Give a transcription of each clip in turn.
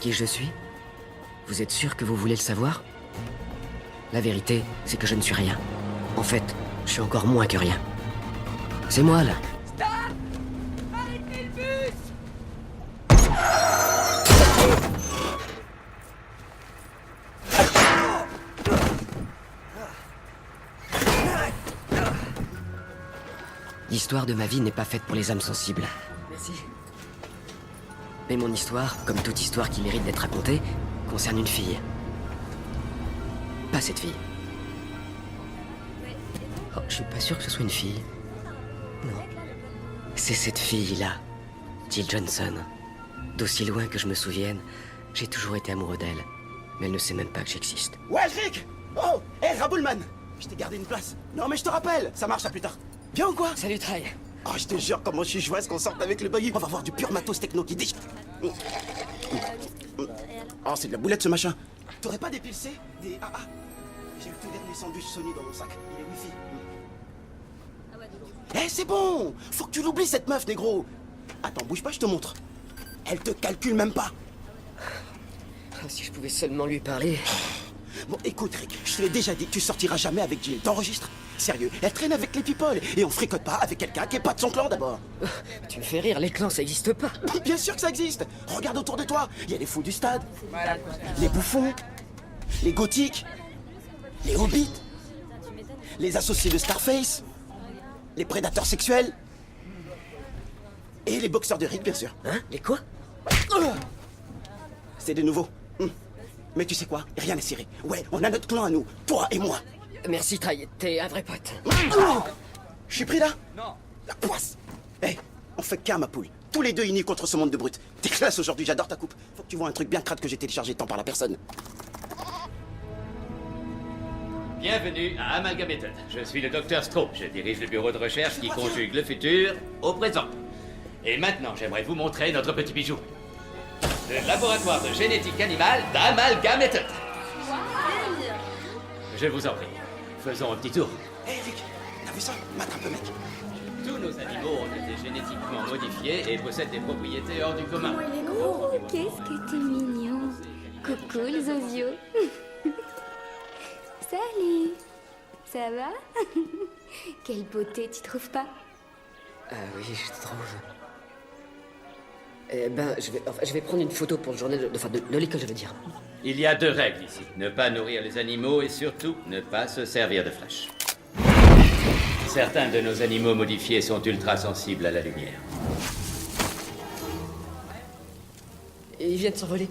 qui je suis? Vous êtes sûr que vous voulez le savoir? La vérité, c'est que je ne suis rien. En fait, je suis encore moins que rien. C'est moi, là. Stop! Arrêtez le bus! L'histoire de ma vie n'est pas faite pour les âmes sensibles. Merci. Mais mon histoire, comme toute histoire qui mérite d'être racontée, concerne une fille. Pas cette fille. Oh, je suis pas sûr que ce soit une fille. Non. C'est cette fille-là, Jill Johnson. D'aussi loin que je me souvienne, j'ai toujours été amoureux d'elle. Mais elle ne sait même pas que j'existe. Ouais, Rick! Oh! Hé, Raboulman! Je t'ai gardé une place. Non, mais je te rappelle, ça marche à plus tard. Viens ou quoi? Salut, Try. Oh, je te jure, comment je suis joyeuse qu'on sorte avec le buggy. On va voir du pur matos techno qui dit. Oh, c'est de la boulette ce machin. T'aurais pas des pilcés? Des AA? J'ai le tout dernier sandwich Sony dans mon sac. Il est wifi. Eh, c'est bon! Faut que tu l'oublies cette meuf, négro! Attends, bouge pas, je te montre. Elle te calcule même pas. Oh, si je pouvais seulement lui parler. Bon, écoute, Rick, je te l'ai déjà dit, tu sortiras jamais avec Jill. T'enregistres? Sérieux, elle traîne avec les people. Et on fricote pas avec quelqu'un qui est pas de son clan d'abord. Tu me fais rire, les clans, ça existe pas. Bien sûr que ça existe. Regarde autour de toi. Il y a les fous du stade, les bouffons, les gothiques, les hobbits, les associés de Starface, les prédateurs sexuels et les boxeurs de Rick, bien sûr. Hein? Les quoi? C'est des nouveaux. Mais tu sais quoi? Rien n'est serré. Ouais, on a notre clan à nous, toi et moi. Merci, Try, t'es un vrai pote. Je suis pris là? Non. La poisse. Hé, on fait qu'un, ma poule. Tous les deux unis contre ce monde de brutes. T'es classe aujourd'hui, j'adore ta coupe. Faut que tu vois un truc bien crade que j'ai téléchargé tant par la personne. Bienvenue à Amalgamated. Je suis le docteur Stroh. Je dirige le bureau de recherche qui conjugue le futur au présent. Et maintenant, j'aimerais vous montrer notre petit bijou. Le laboratoire de génétique animale d'Amalgamated. Je vous en prie. Faisons un petit tour. Hé, Rick, t'as vu ça? Mate un peu, mec. Tous nos animaux ont été génétiquement modifiés et possèdent des propriétés hors du commun. Oh, qu'est-ce que t'es mignon. Coucou le zozio. Salut. Ça va? Quelle beauté, tu trouves pas? Ah oui, je trouve. Eh ben, je vais prendre une photo pour le journal de l'école, je veux dire. Il y a 2 règles ici. Ne pas nourrir les animaux et surtout ne pas se servir de flèches. Certains de nos animaux modifiés sont ultra sensibles à la lumière. Et il vient de s'envoler.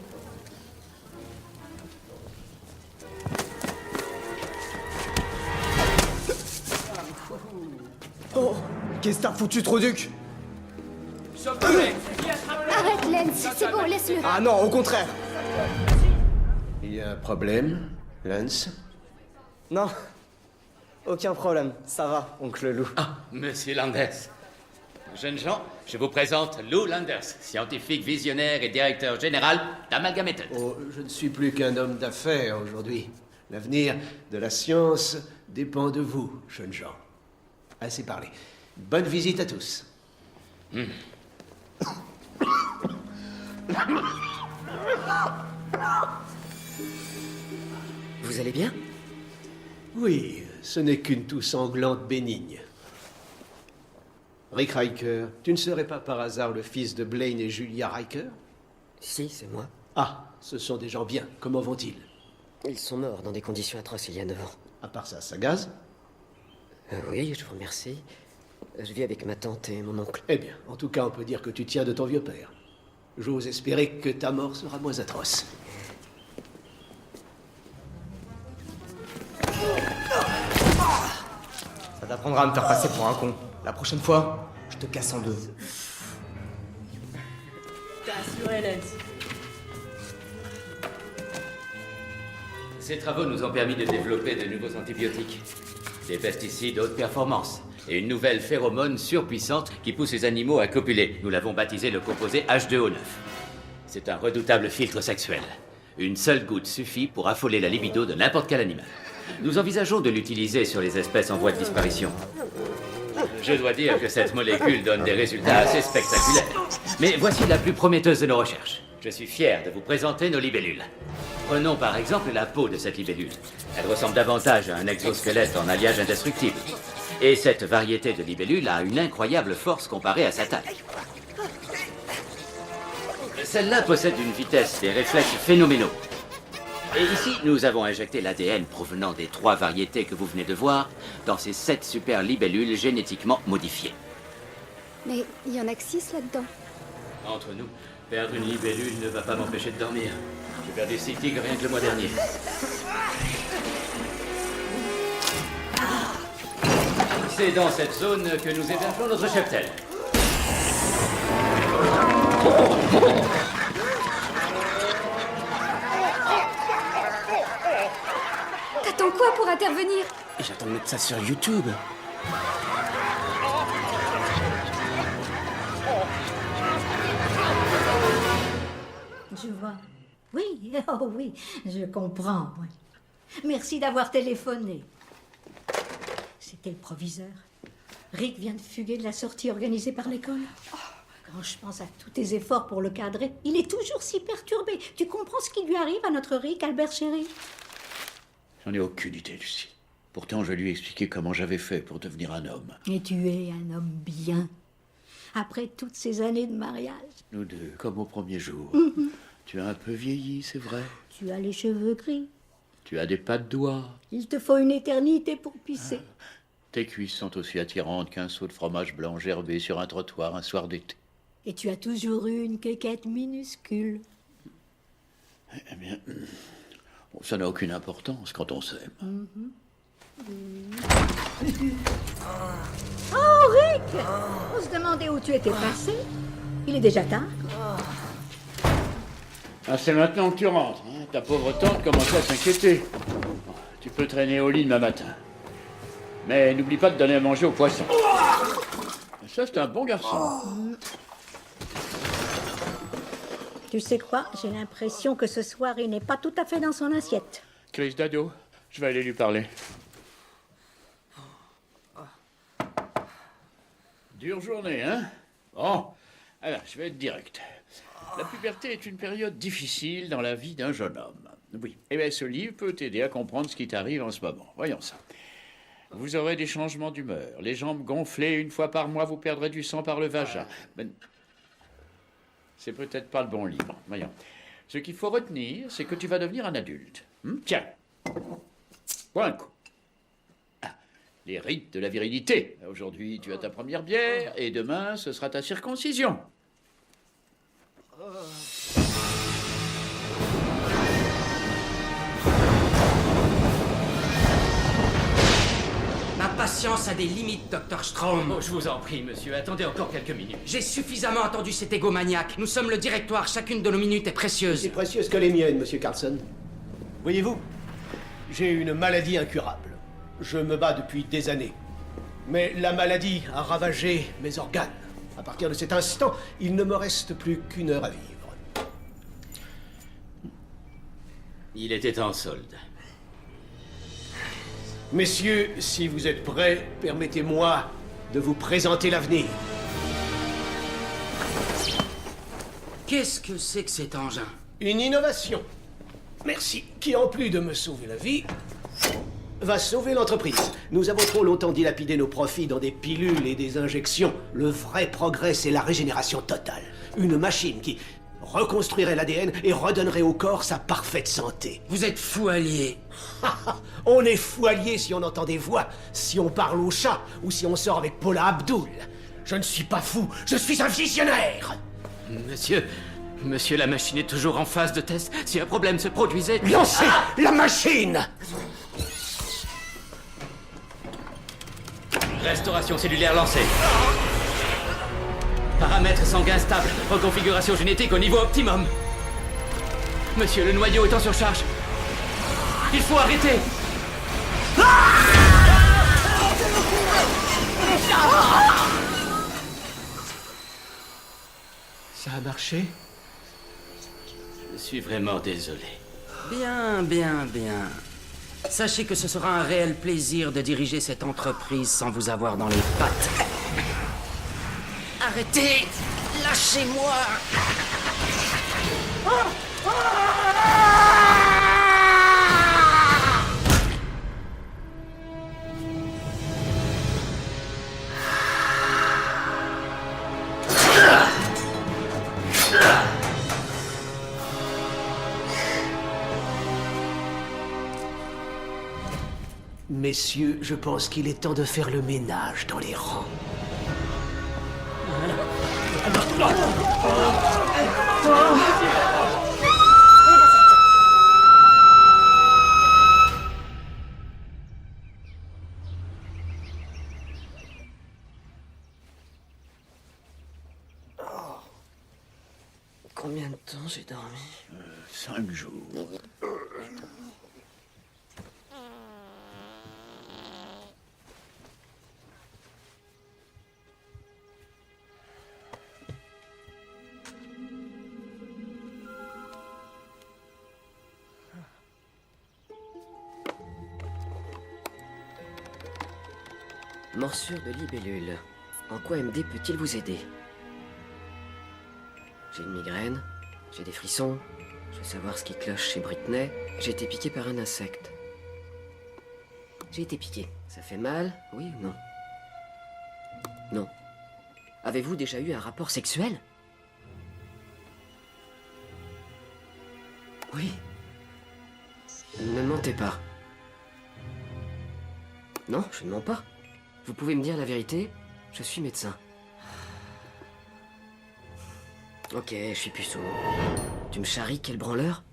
Oh, qu'est-ce que t'as foutu, Troduc? Arrête, Lens, c'est bon, laisse-le. Ah non, au contraire. Il y a un problème, Lance? Non, aucun problème, ça va, oncle Lou. Ah, Monsieur Landers. Jeunes gens, je vous présente Lou Landers, scientifique visionnaire et directeur général d'Amalgamated. Oh, je ne suis plus qu'un homme d'affaires aujourd'hui. L'avenir de la science dépend de vous, jeunes gens. Assez parlé. Bonne visite à tous. Vous allez bien? Oui, ce n'est qu'une toux sanglante bénigne. Rick Riker, tu ne serais pas par hasard le fils de Blaine et Julia Riker? Si, c'est moi. Ah, ce sont des gens bien. Comment vont-ils? Ils sont morts dans des conditions atroces il y a 9 ans. À part ça, ça gaze? Oui, je vous remercie. Je vis avec ma tante et mon oncle. Eh bien, en tout cas, on peut dire que tu tiens de ton vieux père. J'ose espérer que ta mort sera moins atroce. Ça t'apprendra à me faire passer pour un con. La prochaine fois, je te casse en deux. T'as assuré, Lens. Ces travaux nous ont permis de développer de nouveaux antibiotiques, des pesticides haute performance et une nouvelle phéromone surpuissante qui pousse les animaux à copuler. Nous l'avons baptisé le composé H2O9. C'est un redoutable filtre sexuel. Une seule goutte suffit pour affoler la libido de n'importe quel animal. Nous envisageons de l'utiliser sur les espèces en voie de disparition. Je dois dire que cette molécule donne des résultats assez spectaculaires. Mais voici la plus prometteuse de nos recherches. Je suis fier de vous présenter nos libellules. Prenons par exemple la peau de cette libellule. Elle ressemble davantage à un exosquelette en alliage indestructible. Et cette variété de libellule a une incroyable force comparée à sa taille. Celle-là possède une vitesse et réflexes phénoménaux. Et ici, nous avons injecté l'ADN provenant des 3 variétés que vous venez de voir dans ces 7 super libellules génétiquement modifiées. Mais il y en a que 6 là-dedans. Entre nous, perdre une libellule ne va pas m'empêcher de dormir. J'ai perdu 6 tigres rien que le mois dernier. C'est dans cette zone que nous hébergeons notre cheptel. T'attends quoi pour intervenir? J'attends de mettre ça sur YouTube. Je vois. Oui, oh oui, je comprends, oui. Merci d'avoir téléphoné. C'était le proviseur. Rick vient de fuguer de la sortie organisée par l'école. Quand je pense à tous tes efforts pour le cadrer, il est toujours si perturbé. Tu comprends ce qui lui arrive à notre Rick, Albert chéri? J'en ai aucune idée, Lucie. Pourtant, je lui ai expliqué comment j'avais fait pour devenir un homme. Et tu es un homme bien. Après toutes ces années de mariage. Nous deux, comme au premier jour. Tu as un peu vieilli, c'est vrai. Tu as les cheveux gris. Tu as des pas de doigts. Il te faut une éternité pour pisser. Tes cuisses sont aussi attirantes qu'un seau de fromage blanc gerbé sur un trottoir un soir d'été. Et tu as toujours eu une quéquette minuscule. Eh bien, bon, ça n'a aucune importance quand on s'aime. Oh, Rick! On se demandait où tu étais passé. Il est déjà tard. Ah, c'est maintenant que tu rentres. Hein. Ta pauvre tante commence à s'inquiéter. Bon, tu peux traîner au lit demain matin. Mais n'oublie pas de donner à manger aux poissons. Ça, c'est un bon garçon. Tu sais quoi? J'ai l'impression que ce soir, il n'est pas tout à fait dans son assiette. Chris Dado, je vais aller lui parler. Dure journée, hein? Bon, alors, je vais être direct. La puberté est une période difficile dans la vie d'un jeune homme. Oui, et bien ce livre peut t'aider à comprendre ce qui t'arrive en ce moment. Voyons ça. Vous aurez des changements d'humeur, les jambes gonflées, 1 fois par mois, vous perdrez du sang par le vagin. Mais c'est peut-être pas le bon livre. Voyons. Ce qu'il faut retenir, c'est que tu vas devenir un adulte. Tiens, bois un coup. Ah, les rites de la virilité. Aujourd'hui, tu as ta première bière, et demain, ce sera ta circoncision. Ma patience a des limites, Dr. Strom. Oh, je vous en prie, monsieur, attendez encore quelques minutes. J'ai suffisamment entendu cet égomaniaque. Nous sommes le directoire, chacune de nos minutes est précieuse. C'est précieuse que les miennes, monsieur Carlson. Voyez-vous, j'ai une maladie incurable. Je me bats depuis des années. Mais la maladie a ravagé mes organes. À partir de cet instant, il ne me reste plus qu'1 heure à vivre. Il était en solde. Messieurs, si vous êtes prêts, permettez-moi de vous présenter l'avenir. Qu'est-ce que c'est que cet engin? Une innovation. Merci. Qui, en plus de me sauver la vie, va sauver l'entreprise. Nous avons trop longtemps dilapidé nos profits dans des pilules et des injections. Le vrai progrès, c'est la régénération totale. Une machine qui reconstruirait l'ADN et redonnerait au corps sa parfaite santé. Vous êtes fou allié. On est fou allié si on entend des voix, si on parle au chat ou si on sort avec Paula Abdul. Je ne suis pas fou, je suis un visionnaire. Monsieur, la machine est toujours en phase de test. Si un problème se produisait... Lancez la machine! Restauration cellulaire lancée. Paramètres sanguins stables. Reconfiguration génétique au niveau optimum. Monsieur, le noyau est en surcharge. Il faut arrêter. Ça a marché? Je suis vraiment désolé. Bien, bien, bien. Sachez que ce sera un réel plaisir de diriger cette entreprise sans vous avoir dans les pattes. Arrêtez! Lâchez-moi! Messieurs, je pense qu'il est temps de faire le ménage dans les rangs. Combien de temps j'ai dormi? 5 jours. Morsure de libellule. En quoi MD peut-il vous aider? J'ai une migraine, j'ai des frissons, je veux savoir ce qui cloche chez Britney. J'ai été piqué par un insecte. J'ai été piqué. Ça fait mal, oui ou non? Non. Avez-vous déjà eu un rapport sexuel? Oui. Ne mentez pas. Non, je ne mens pas. Vous pouvez me dire la vérité? Je suis médecin. Ok, je suis puceau. Tu me charries, quel branleur?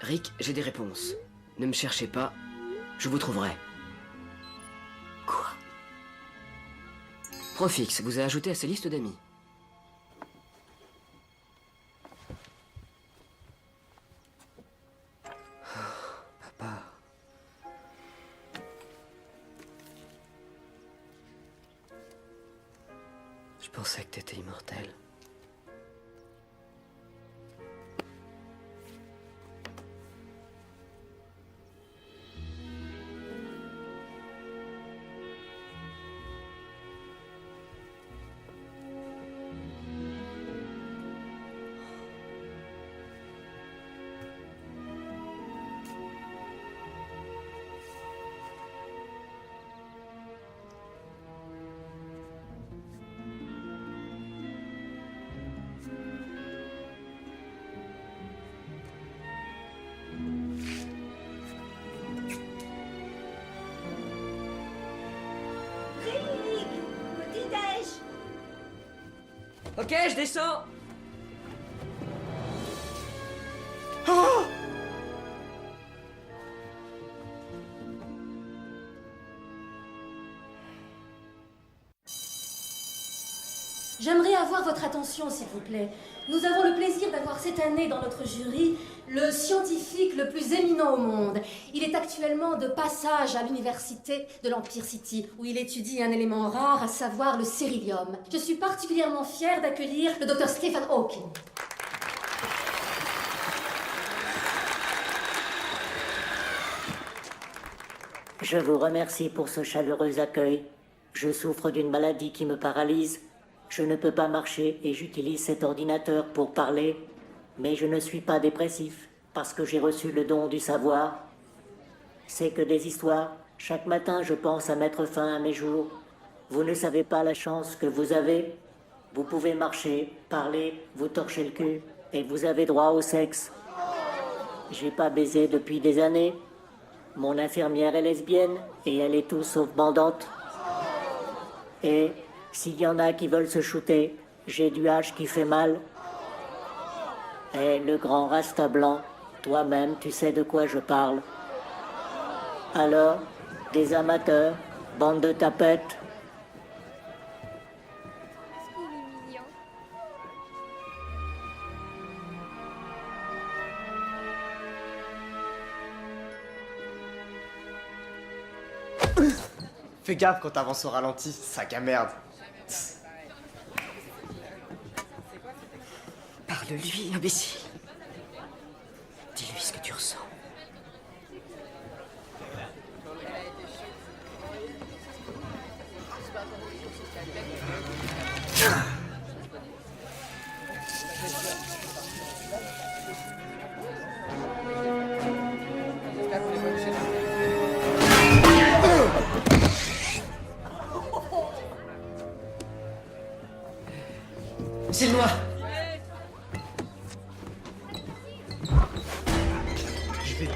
Rick, j'ai des réponses. Ne me cherchez pas, je vous trouverai. Quoi? Profix vous a ajouté à sa liste d'amis. Papa. Je pensais que t'étais immortel. Ok, je descends. Oh! J'aimerais avoir votre attention, s'il vous plaît. Nous avons le plaisir d'avoir cette année dans notre jury le scientifique le plus éminent au monde. Il est actuellement de passage à l'université de l'Empire City, où il étudie un élément rare, à savoir le sérilium. Je suis particulièrement fière d'accueillir le Dr Stephen Hawking. Je vous remercie pour ce chaleureux accueil. Je souffre d'une maladie qui me paralyse. Je ne peux pas marcher et j'utilise cet ordinateur pour parler. Mais je ne suis pas dépressif, parce que j'ai reçu le don du savoir. C'est que des histoires. Chaque matin, je pense à mettre fin à mes jours. Vous ne savez pas la chance que vous avez. Vous pouvez marcher, parler, vous torcher le cul, et vous avez droit au sexe. J'ai pas baisé depuis des années. Mon infirmière est lesbienne, et elle est tout sauf bandante. Et s'il y en a qui veulent se shooter, j'ai du hache qui fait mal. Et le grand rasta blanc, toi-même, tu sais de quoi je parle. Alors, des amateurs, bande de tapettes. Fais gaffe quand t'avances au ralenti, sac à merde. Parle-lui, imbécile. Dis-lui ce que tu ressens.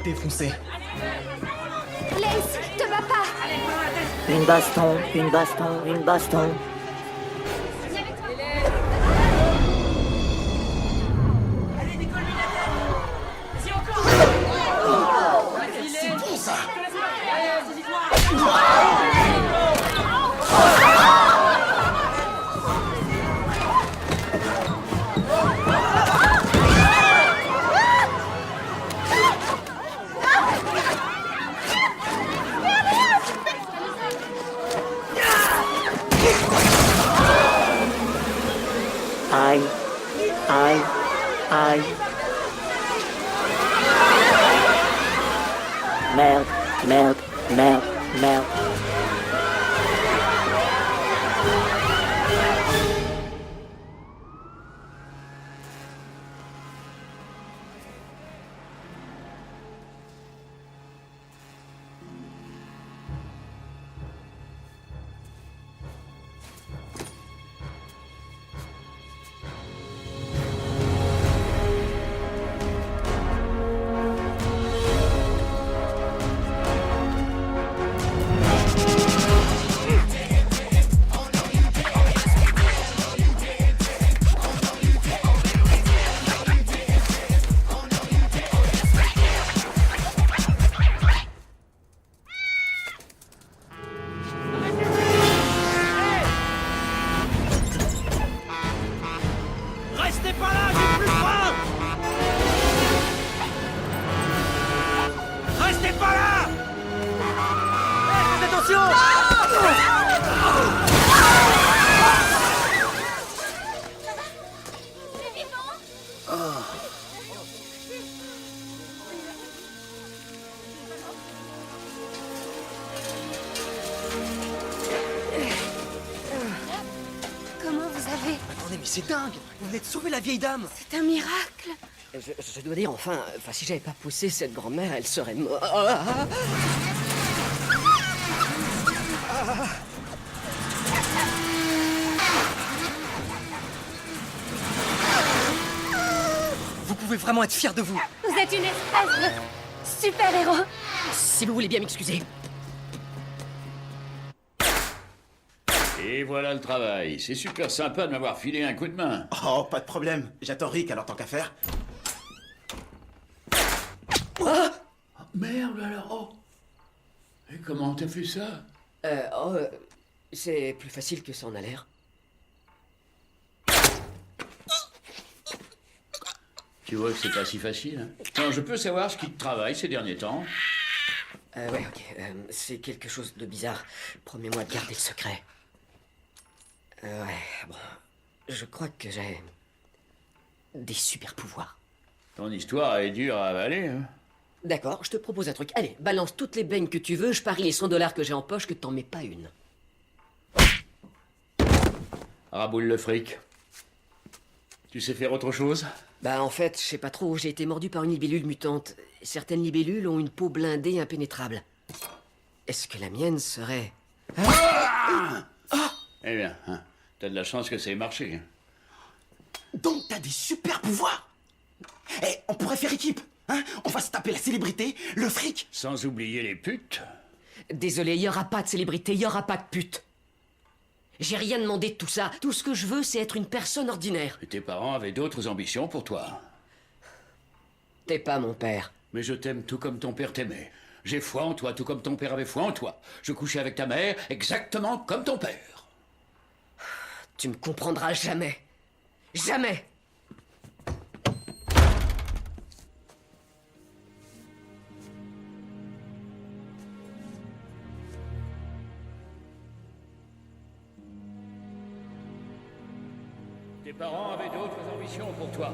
défoncer. Laisse, te bats pas. Une baston, une baston, une baston. Aïe, aïe, aïe. Merde, merde, merde, merde. Restez pas là, j'ai plus faim. Restez pas là. Faites attention. Comment vous avez... Attendez, mais c'est dingue! Vous venez de sauver la vieille dame! C'est un miracle. Je dois dire, enfin, si j'avais pas poussé cette grand-mère, elle serait morte. Vous pouvez vraiment être fiers de vous! Vous êtes une espèce de super-héros. Si vous voulez bien m'excuser. Et voilà le travail. C'est super sympa de m'avoir filé un coup de main. Oh, pas de problème. J'attends Rick, alors tant qu'à faire. Merde alors, oh. Et comment t'as fait ça? C'est plus facile que ça en a l'air. Tu vois que c'est pas si facile, hein? Non, je peux savoir ce qui te travaille ces derniers temps? Ouais, ok. C'est quelque chose de bizarre. Promets-moi de garder le secret. Ouais, bon. Je crois que j'ai... des super pouvoirs. Ton histoire est dure à avaler, hein? D'accord, je te propose un truc. Allez, balance toutes les beignes que tu veux, je parie les 100 $ que j'ai en poche que t'en mets pas une. Raboule le fric. Tu sais faire autre chose? Bah en fait, je sais pas trop, j'ai été mordu par une libellule mutante. Certaines libellules ont une peau blindée impénétrable. Est-ce que la mienne serait... Eh bien, hein, t'as de la chance que ça ait marché. Donc t'as des super pouvoirs. Eh, on pourrait faire équipe, hein? On va se taper la célébrité, le fric. Sans oublier les putes. Désolé, y aura pas de célébrité, y aura pas de pute. J'ai rien demandé de tout ça. Tout ce que je veux, c'est être une personne ordinaire. Et tes parents avaient d'autres ambitions pour toi. T'es pas mon père. Mais je t'aime tout comme ton père t'aimait. J'ai foi en toi, tout comme ton père avait foi en toi. Je couchais avec ta mère exactement comme ton père. Tu me comprendras jamais. Jamais. Tes parents avaient d'autres ambitions pour toi.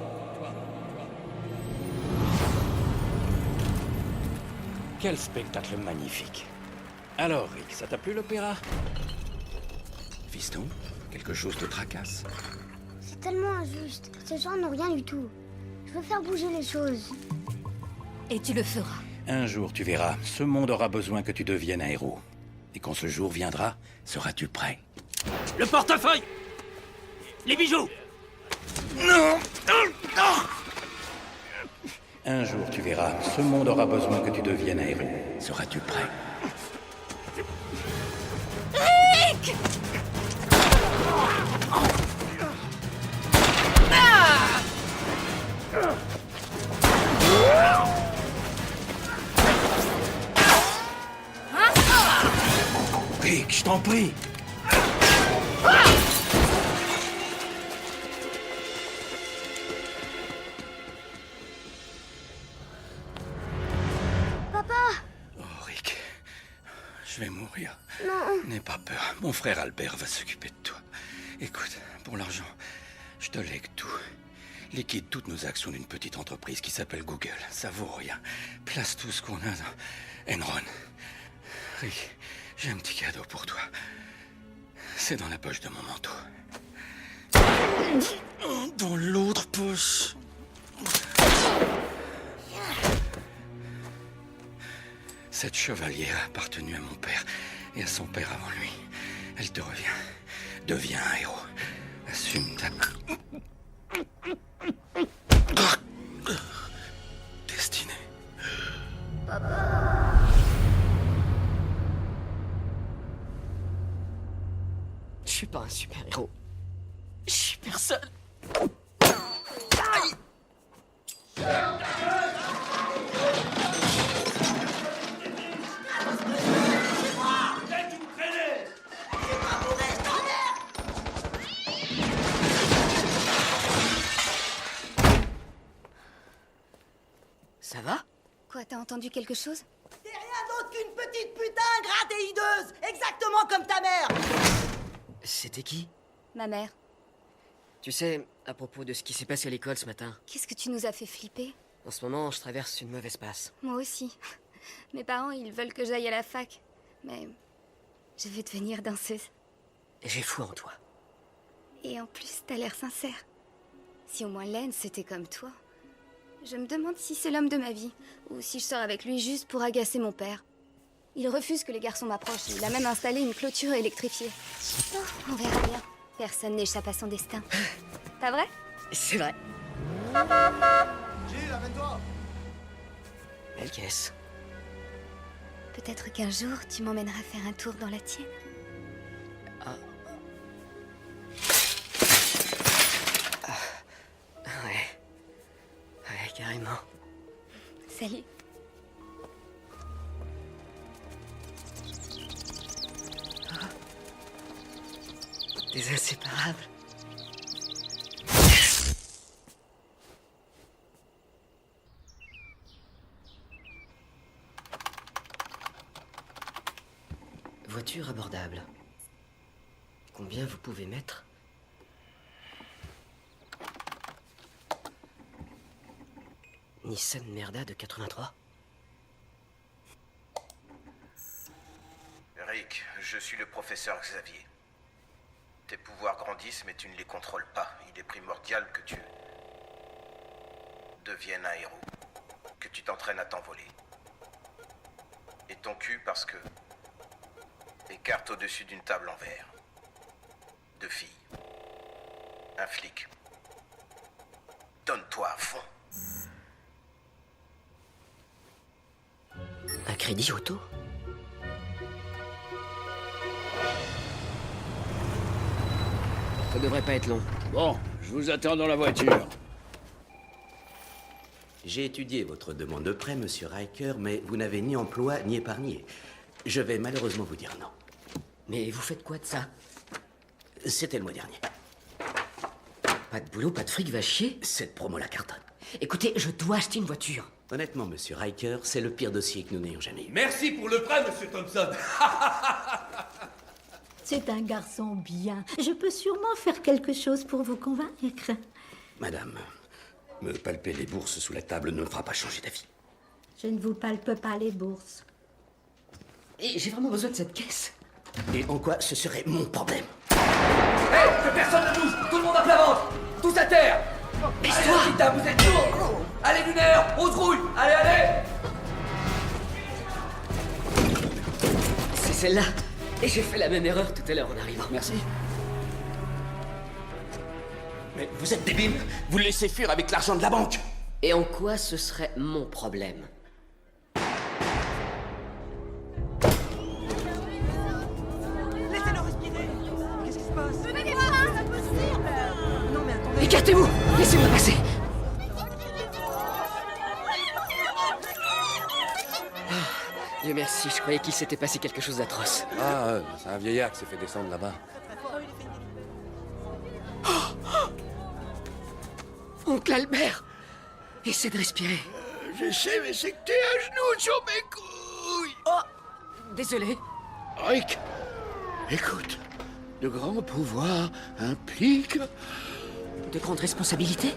Quel spectacle magnifique. Alors, Rick, ça t'a plu l'opéra? Fiston, quelque chose te tracasse? C'est tellement injuste. Ces gens n'ont rien du tout. Je veux faire bouger les choses. Et tu le feras. Un jour, tu verras, ce monde aura besoin que tu deviennes un héros. Et quand ce jour viendra, seras-tu prêt? Le portefeuille. Les bijoux. Non. Un jour, tu verras, ce monde aura besoin que tu deviennes un héros. Seras-tu prêt? Rick! Rick, je t'en prie. Papa! Oh, Rick. Je vais mourir. Non. N'aie pas peur. Mon frère Albert va s'occuper de toi. Écoute, pour l'argent, je te lègue tout. Liquide toutes nos actions d'une petite entreprise qui s'appelle Google. Ça vaut rien. Place tout ce qu'on a dans Enron. Rick, j'ai un petit cadeau pour toi. C'est dans la poche de mon manteau. Dans l'autre poche. Cette chevalière a appartenu à mon père et à son père avant lui. Elle te revient. Deviens un héros. Assume ta destinée. Papa. Je suis pas un super-héros. Je suis personne. Aïe. Ça va? Quoi, t'as entendu quelque chose? T'es rien d'autre qu'une petite putain ingrate et hideuse, exactement comme ta mère. C'était qui? Ma mère. Tu sais, à propos de ce qui s'est passé à l'école ce matin, Qu'est-ce que tu nous as fait flipper? en ce moment, je traverse une mauvaise passe. Moi aussi. Mes parents, ils veulent que j'aille à la fac. Mais je veux devenir danseuse. J'ai foi en toi. Et en plus, t'as l'air sincère. Si au moins Len, c'était comme toi. Je me demande si c'est l'homme de ma vie, ou si je sors avec lui juste pour agacer mon père. Il refuse que les garçons m'approchent. Il a même installé une clôture électrifiée. Oh, on verra bien. Personne n'échappe à son destin. Pas vrai? C'est vrai. Gilles, amène-toi. Belle caisse. Peut-être qu'un jour, tu m'emmèneras faire un tour dans la tienne. Ouais. Ouais, carrément. Salut. Des inséparables. Voiture abordable. Combien vous pouvez mettre? Nissan Merda de 83. Rick, je suis le professeur Xavier. Tes pouvoirs grandissent, mais tu ne les contrôles pas. Il est primordial que tu deviennes un héros. Que tu t'entraînes à t'envoler. Et ton cul parce que... des cartes au-dessus d'une table en verre. 2 filles. Un flic. Donne-toi à fond. Un crédit auto? Ça devrait pas être long. Bon, je vous attends dans la voiture. J'ai étudié votre demande de prêt, monsieur Riker, mais vous n'avez ni emploi ni épargné. Je vais malheureusement vous dire non. Mais vous faites quoi de ça? C'était le mois dernier. Pas de boulot, pas de fric, va chier? Cette promo la cartonne. Écoutez, je dois acheter une voiture. Honnêtement, monsieur Riker, c'est le pire dossier que nous n'ayons jamais eu. Merci pour le prêt, monsieur Thompson. C'est un garçon bien. Je peux sûrement faire quelque chose pour vous convaincre. Madame, me palper les bourses sous la table ne me fera pas changer d'avis. Je ne vous palpe pas les bourses. Et j'ai vraiment besoin de cette caisse. Et en quoi ce serait mon problème? Hé, que personne ne bouge. Tout le monde à plat ventre. Tous à terre. Baisse-toi. Allez, putain, vous êtes lourds. Allez, lunaire, on se rouille. Allez, allez. C'est celle-là. Et j'ai fait la même erreur tout à l'heure en arrivant. Merci. Mais vous êtes débile. Vous le laissez fuir avec l'argent de la banque. Et en quoi ce serait mon problème? Laissez-le respirer. Qu'est-ce qui se passe? Venez voir, c'est impossible. Non mais attendez. Écartez-vous! Laissez-moi passer! Dieu merci, je croyais qu'il s'était passé quelque chose d'atroce. Ah, c'est un vieillard qui s'est fait descendre là-bas. Oncle Albert! Essaie de respirer. Je sais, mais c'est que t'es à genoux sur mes couilles. Oh! Désolé. Rick, écoute, de grands pouvoirs impliquent... De grandes responsabilités?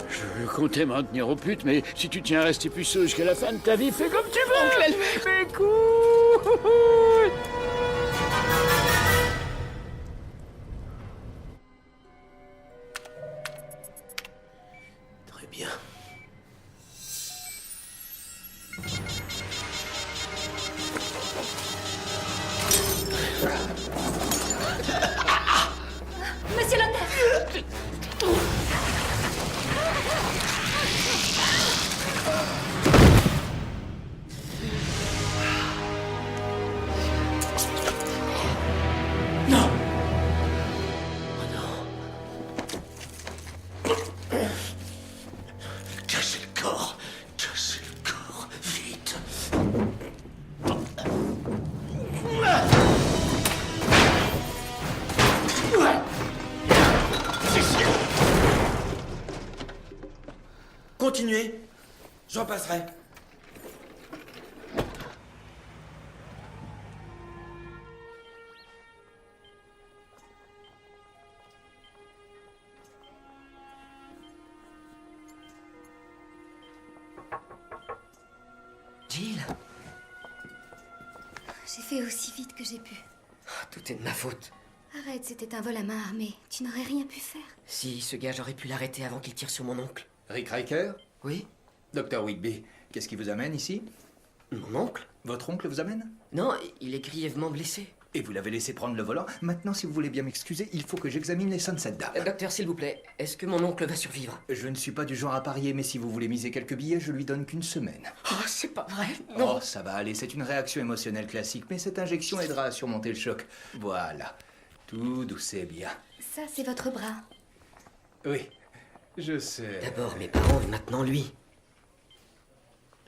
Je comptais m'en tenir aux putes, mais si tu tiens à rester puceau jusqu'à la fin de ta vie, fais comme tu veux. Oncle Albert! Mes couilles. Très bien. Monsieur Lothaire! Non! Cassez le corps! Cassez le corps! Vite! Continuez. J'en passerai. Jill, J'ai fait aussi vite que j'ai pu. tout est de ma faute. Arrête, c'était un vol à main armée. Tu n'aurais rien pu faire. Si, ce gars, j'aurais pu l'arrêter avant qu'il tire sur mon oncle. Rick Riker? Oui? Docteur Whitby, qu'est-ce qui vous amène ici? Mon oncle? Votre oncle vous amène? Non, il est grièvement blessé. Et vous l'avez laissé prendre le volant? Maintenant, si vous voulez bien m'excuser, il faut que j'examine les seins de cette dame. Docteur, s'il vous plaît, est-ce que mon oncle va survivre? Je ne suis pas du genre à parier, mais si vous voulez miser quelques billets, je lui donne qu'une semaine. Oh, c'est pas vrai. Non. Oh, ça va aller, c'est une réaction émotionnelle classique, mais cette injection aidera à surmonter le choc. Voilà. Tout douce et bien. Ça, c'est votre bras. Oui, je sais. D'abord mes parents et maintenant lui.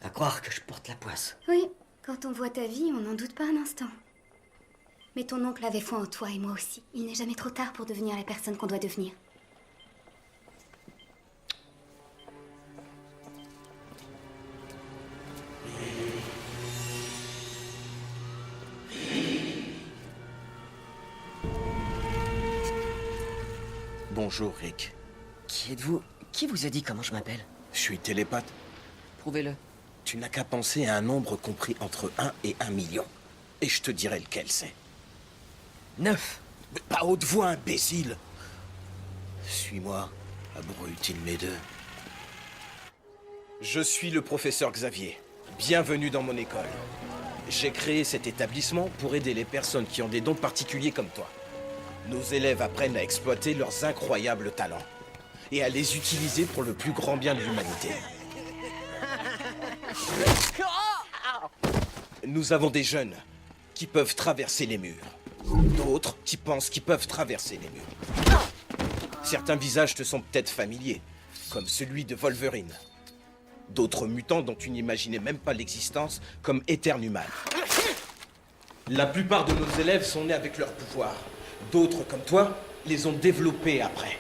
À croire que je porte la poisse. Oui, quand on voit ta vie, on n'en doute pas un instant. Mais ton oncle avait foi en toi et moi aussi. Il n'est jamais trop tard pour devenir la personne qu'on doit devenir. Bonjour, Rick. Qui êtes-vous? Qui vous a dit comment je m'appelle? Je suis télépathe. Prouvez-le. Tu n'as qu'à penser à un nombre compris entre 1 et 1 million. Et je te dirai lequel c'est. 9. Mais pas haute voix, imbécile. Suis-moi, abruti de mes deux. Je suis le professeur Xavier. Bienvenue dans mon école. J'ai créé cet établissement pour aider les personnes qui ont des dons particuliers comme toi. Nos élèves apprennent à exploiter leurs incroyables talents et à les utiliser pour le plus grand bien de l'humanité. Nous avons des jeunes qui peuvent traverser les murs. D'autres qui pensent qu'ils peuvent traverser les murs. Certains visages te sont peut-être familiers, comme celui de Wolverine. D'autres mutants dont tu n'imaginais même pas l'existence, comme Eternuman. La plupart de nos élèves sont nés avec leur pouvoir. D'autres, comme toi, les ont développés après.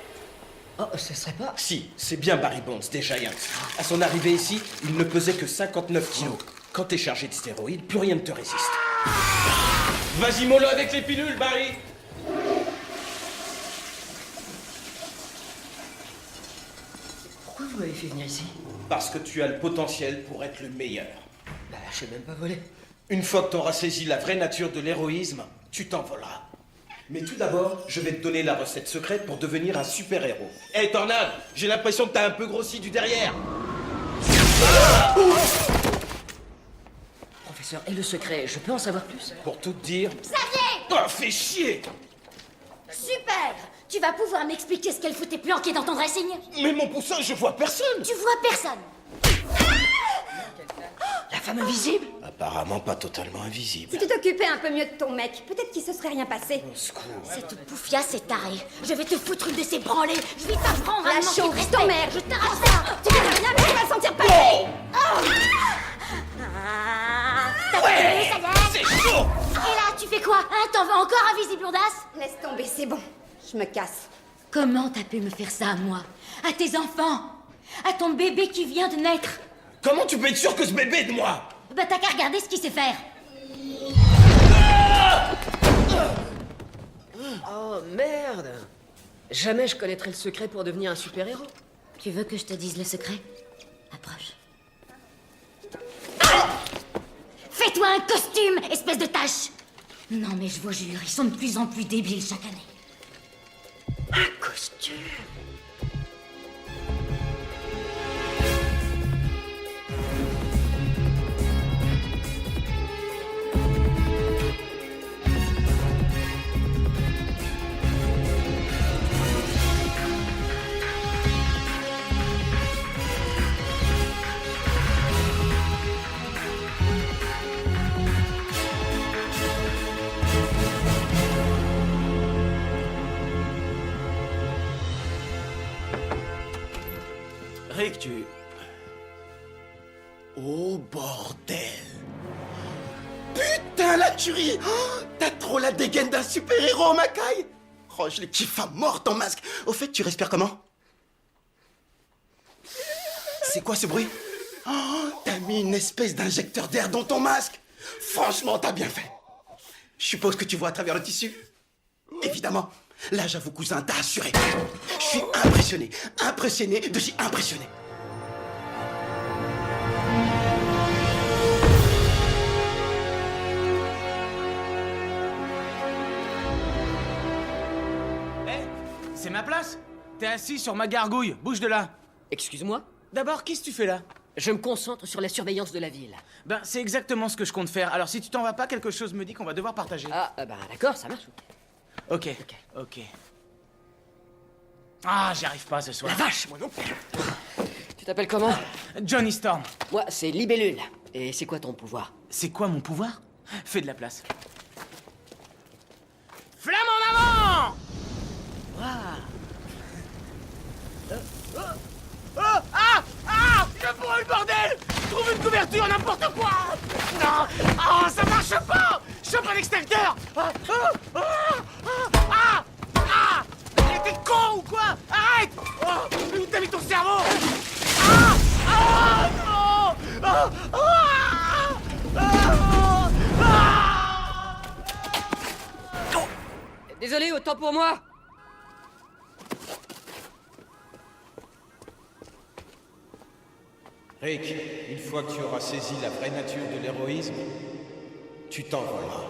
Oh, ce serait pas... Si, c'est bien Barry Bonds, des Giants. À son arrivée ici, il ne pesait que 59 kilos. Quand t'es chargé de stéroïdes, plus rien ne te résiste. Vas-y, mollo avec les pilules, Barry! Pourquoi vous m'avez fait venir ici? Parce que tu as le potentiel pour être le meilleur. Bah, je sais même pas voler. Une fois que t'auras saisi la vraie nature de l'héroïsme, tu t'envoleras. Mais tout d'abord, je vais te donner la recette secrète pour devenir un super-héros. Hé, Tornade, j'ai l'impression que t'as un peu grossi du derrière. Professeur, et le secret, je peux en savoir plus? Pour tout te dire... Xavier! Oh, fais chier! Super! Tu vas pouvoir m'expliquer ce qu'elle foutait planqué dans ton dressing? Mais mon poussin, je vois personne! Tu vois personne! La femme invisible? Apparemment pas totalement invisible. Si tu t'occupais un peu mieux de ton mec, peut-être qu'il se serait rien passé. Cette poufiasse est tarée. Je vais te foutre une de ces branlées. Je vais t'apprendre à La manquer de chauve, respect. ton mère. Je t'arrache ça. Tu verras rien, mais tu vas le sentir passer. T'as Ouais, ça y est. c'est chaud. Et là, tu fais quoi, hein? T'en veux encore un visible audace? Laisse tomber, c'est bon. Je me casse. Comment t'as pu me faire ça à moi? À tes enfants? À ton bébé qui vient de naître? Comment tu peux être sûr que ce bébé est de moi? Bah t'as qu'à regarder ce qu'il sait faire. Oh merde! Jamais je connaîtrais le secret pour devenir un super-héros. Tu veux que je te dise le secret? Approche. Fais-toi un costume, espèce de tâche! Non mais je vous jure, ils sont de plus en plus débiles chaque année. Un costume? Rick, tu... Oh, bordel! Putain, la tuerie! Oh, t'as trop la dégaine d'un super-héros, Mackay! Oh, je les kiffe à mort, ton masque! Au fait, tu respires comment? C'est quoi ce bruit? Oh, t'as mis une espèce d'injecteur d'air dans ton masque! Franchement, t'as bien fait! Je suppose que tu vois à travers le tissu? Évidemment! Là, j'avoue, cousin, t'as assuré. Je suis impressionné. Impressionné de chez impressionné. Hé, c'est ma place? T'es assis sur ma gargouille, bouge de là. Excuse-moi? D'abord, qu'est-ce que tu fais là? Je me concentre sur la surveillance de la ville. Ben, c'est exactement ce que je compte faire. Alors, si tu t'en vas pas, quelque chose me dit qu'on va devoir partager. Ah, bah d'accord, ça marche. Ok. Ah, j'y arrive pas ce soir. La vache, moi non plus. Tu t'appelles comment? Johnny Storm. Moi, c'est Libellule. Et c'est quoi ton pouvoir? C'est quoi mon pouvoir? Fais de la place. Flamme en avant! Je brûle, bordel! Trouve une couverture, n'importe quoi! Non! Ah, ça marche pas! Chope un extincteur! Mais t'es con ou quoi? Arrête! Oh, où t'as mis ton cerveau? Non! Désolé, autant pour moi. Rick, une fois que tu auras saisi la vraie nature de l'héroïsme, tu t'envoleras.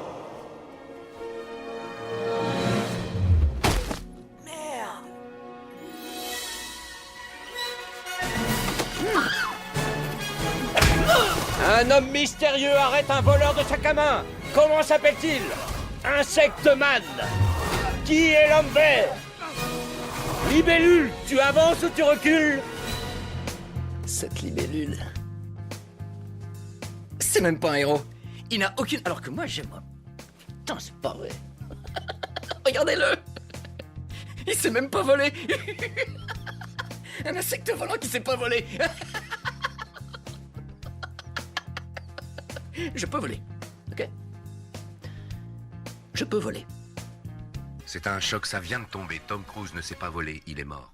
Un homme mystérieux arrête un voleur de sac à main. Comment s'appelle-t-il? Insecteman. Qui est l'homme vert? Libellule, tu avances ou tu recules? Cette libellule. C'est même pas un héros. Il n'a aucune. Alors que moi, j'aime. Putain, c'est pas vrai. Regardez-le. Il sait même pas voler. Un insecte volant qui sait pas voler. Je peux voler. Ok? Je peux voler. C'est un choc, ça vient de tomber. Tom Cruise ne sait pas voler, il est mort.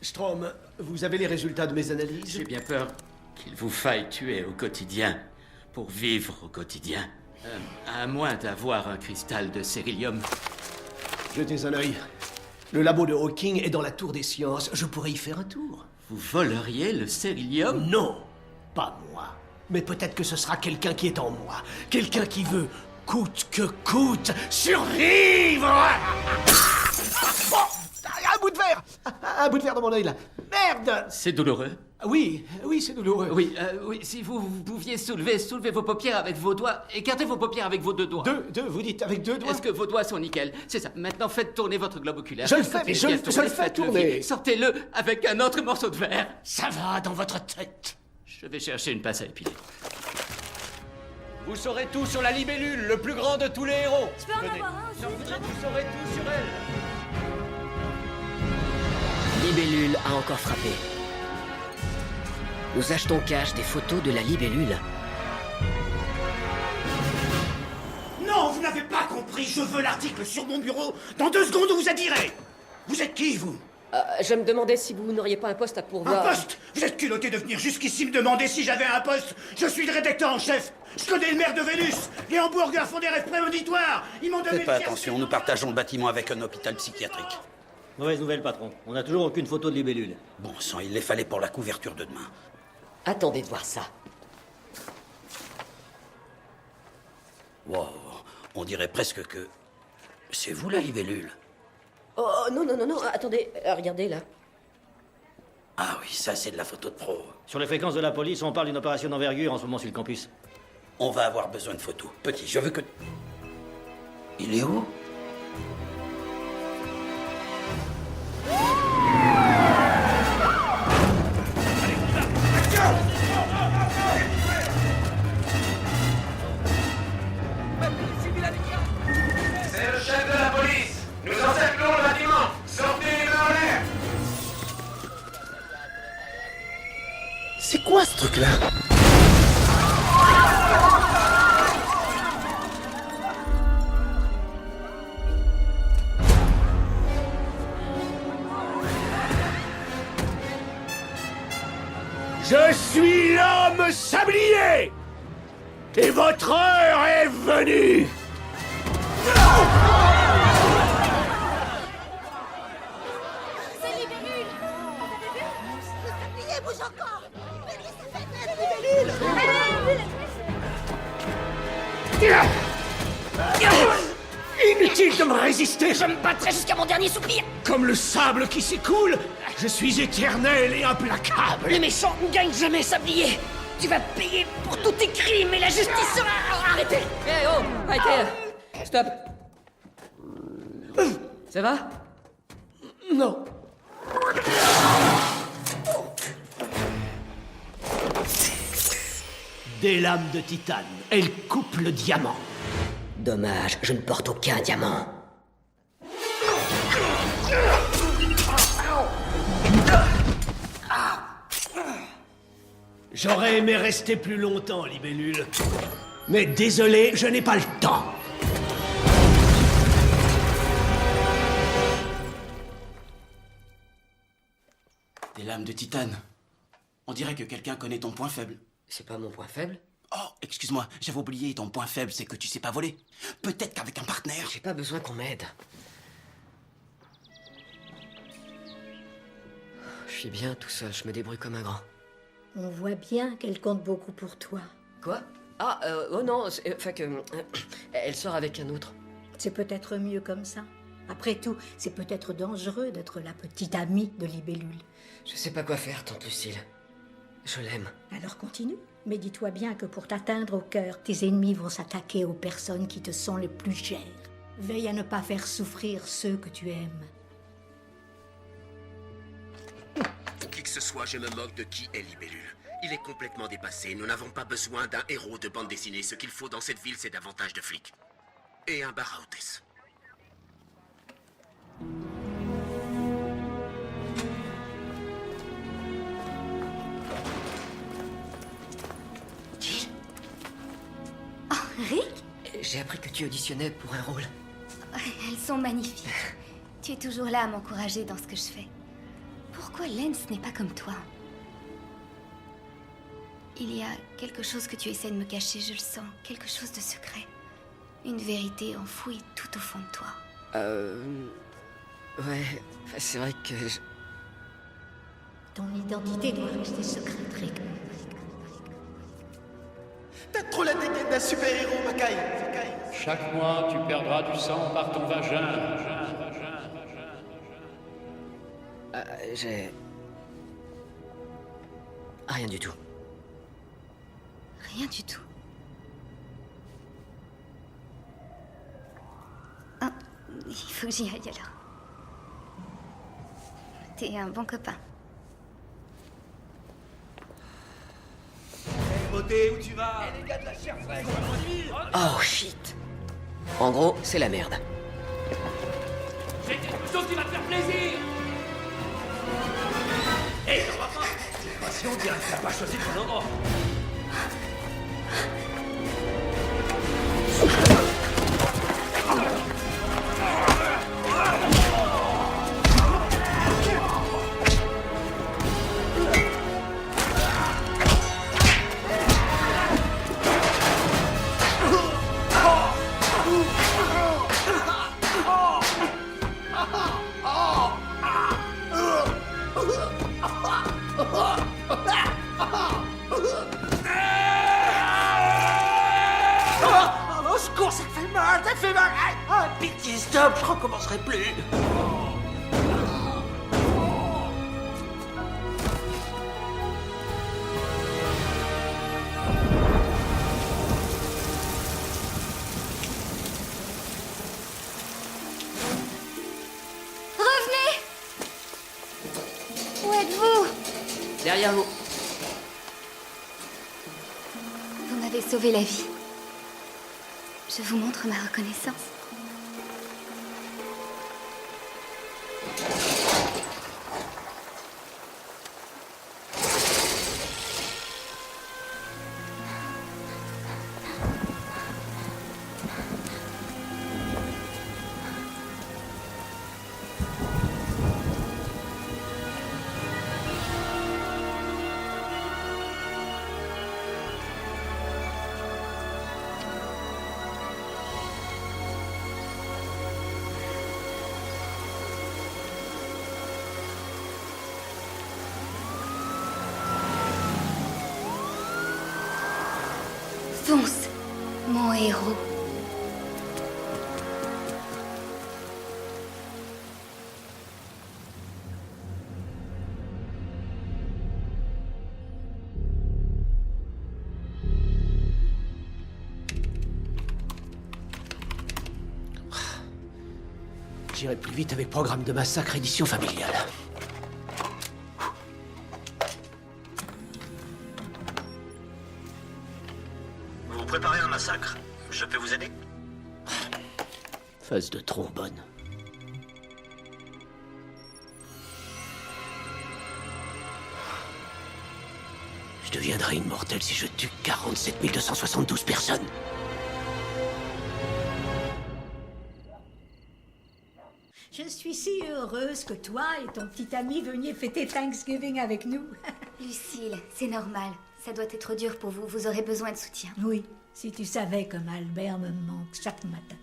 Strom, vous avez les résultats de mes analyses? J'ai bien peur qu'il vous faille tuer au quotidien pour vivre au quotidien. À moins d'avoir un cristal de cérylium. Jetez un œil. Le labo de Hawking est dans la tour des sciences. Je pourrais y faire un tour. Vous voleriez le cérylium? Non, pas moi. Mais peut-être que ce sera quelqu'un qui est en moi. Quelqu'un qui veut, coûte que coûte, survivre. Oh, un bout de verre! Un bout de verre dans mon œil, là. Merde! C'est douloureux. Oui, c'est douloureux. Oui, si vous pouviez soulever vos paupières avec vos doigts, écartez vos paupières avec vos deux doigts. Vous dites avec 2 doigts? Est-ce que vos doigts sont nickel? C'est ça. Maintenant, faites tourner votre globe oculaire. Je le fais, je le fais tourner. Sortez-le avec un autre morceau de verre. Ça va dans votre tête. Je vais chercher une pince à épiler. Vous saurez tout sur la libellule, le plus grand de tous les héros. Je peux en avoir un aussi. Vous saurez tout sur elle. Libellule a encore frappé. Nous achetons cash des photos de la libellule. Non, vous n'avez pas compris. Je veux l'article sur mon bureau. Dans 2 secondes, vous adhérez. Vous êtes qui, vous? Je me demandais si vous n'auriez pas un poste à pourvoir. Un poste? Vous êtes culotté de venir jusqu'ici me demander si j'avais un poste. Je suis le rédacteur en chef. Je connais le maire de Vénus. Les hamburgers font des rêves prémonitoires. Ils m'ont donné... Faites pas attention, nous partageons le bâtiment avec un hôpital psychiatrique. Mauvaise nouvelle, patron. On n'a toujours aucune photo de libellule. Bon sang, il les fallait pour la couverture de demain. Attendez de voir ça. Wow, on dirait presque que... C'est vous la libellule? Oh, non, attendez, regardez là. Ah oui, ça c'est de la photo de pro. Sur les fréquences de la police, on parle d'une opération d'envergure en ce moment sur le campus. On va avoir besoin de photos. Petit, je veux que... Il est où? C'est le chef de la police. Nous encerclons le bâtiment. Sortez les mains en l'air. C'est quoi ce truc-là? Je suis l'homme sablier. Et votre heure est venue. C'est libellule. Sablier bouge encore. Inutile de me résister. Je me battrai jusqu'à mon dernier soupir. Comme le sable qui s'écoule, je suis éternel et implacable. Les méchants ne gagnent jamais, sablier. Tu vas payer pour tous tes crimes et la justice sera... Arrêtez. Eh oh, arrêtez. Stop. Ça va? Non. Des lames de titane. Elles coupent le diamant. Dommage, je ne porte aucun diamant. J'aurais aimé rester plus longtemps, libellule. Mais désolé, je n'ai pas le temps. Des lames de titane. On dirait que quelqu'un connaît ton point faible. C'est pas mon point faible? Oh, excuse-moi, j'avais oublié, ton point faible, c'est que tu sais pas voler. Peut-être qu'avec un partenaire... J'ai pas besoin qu'on m'aide. Je suis bien tout seul, je me débrouille comme un grand. On voit bien qu'elle compte beaucoup pour toi. Quoi? Ah, oh non, enfin que... elle sort avec un autre. C'est peut-être mieux comme ça. Après tout, c'est peut-être dangereux d'être la petite amie de libellule. Je sais pas quoi faire, tante Lucille. Je l'aime. Alors continue. Mais dis-toi bien que pour t'atteindre au cœur, tes ennemis vont s'attaquer aux personnes qui te sont les plus chères. Veille à ne pas faire souffrir ceux que tu aimes. Pour qui que ce soit, je me moque de qui est Libellule. Il est complètement dépassé. Nous n'avons pas besoin d'un héros de bande dessinée. Ce qu'il faut dans cette ville, c'est davantage de flics. Et un bar à hôtesse. Rick? J'ai appris que tu auditionnais pour un rôle. Elles sont magnifiques. Tu es toujours là à m'encourager dans ce que je fais. Pourquoi Lance n'est pas comme toi? Il y a quelque chose que tu essaies de me cacher, je le sens. Quelque chose de secret. Une vérité enfouie tout au fond de toi. Ouais, c'est vrai que... Ton identité doit rester secrète, Rick. T'as trop la dégaine d'un super-héros, Mackay. Chaque mois, tu perdras du sang par ton vagin. J'ai... Rien du tout. Rien du tout. Ah, il faut que j'y aille alors. T'es un bon copain. Beauté, où tu vas? Les gars de la chair fraîche. Oh shit. En gros, c'est la merde. J'ai quelque chose qui va te faire plaisir. Hé, on va pas. Si on dirait que t'as pas choisi ton endroit. Au secours, ça fait mal, ça fait mal. Ah, pitié, stop, je recommencerai plus. Revenez! Où êtes-vous? Derrière vous. Vous m'avez sauvé la vie. Je vous montre ma reconnaissance. Fonce, mon héros. J'irai plus vite avec Programme de massacre édition familiale. Vous préparez un massacre. Je peux vous aider? Phase de trombone. Je deviendrai immortel si je tue 47 272 personnes. Je suis si heureuse que toi et ton petit ami veniez fêter Thanksgiving avec nous. Lucille, c'est normal. Ça doit être dur pour vous. Vous aurez besoin de soutien. Oui, si tu savais comme Albert me manque chaque matin.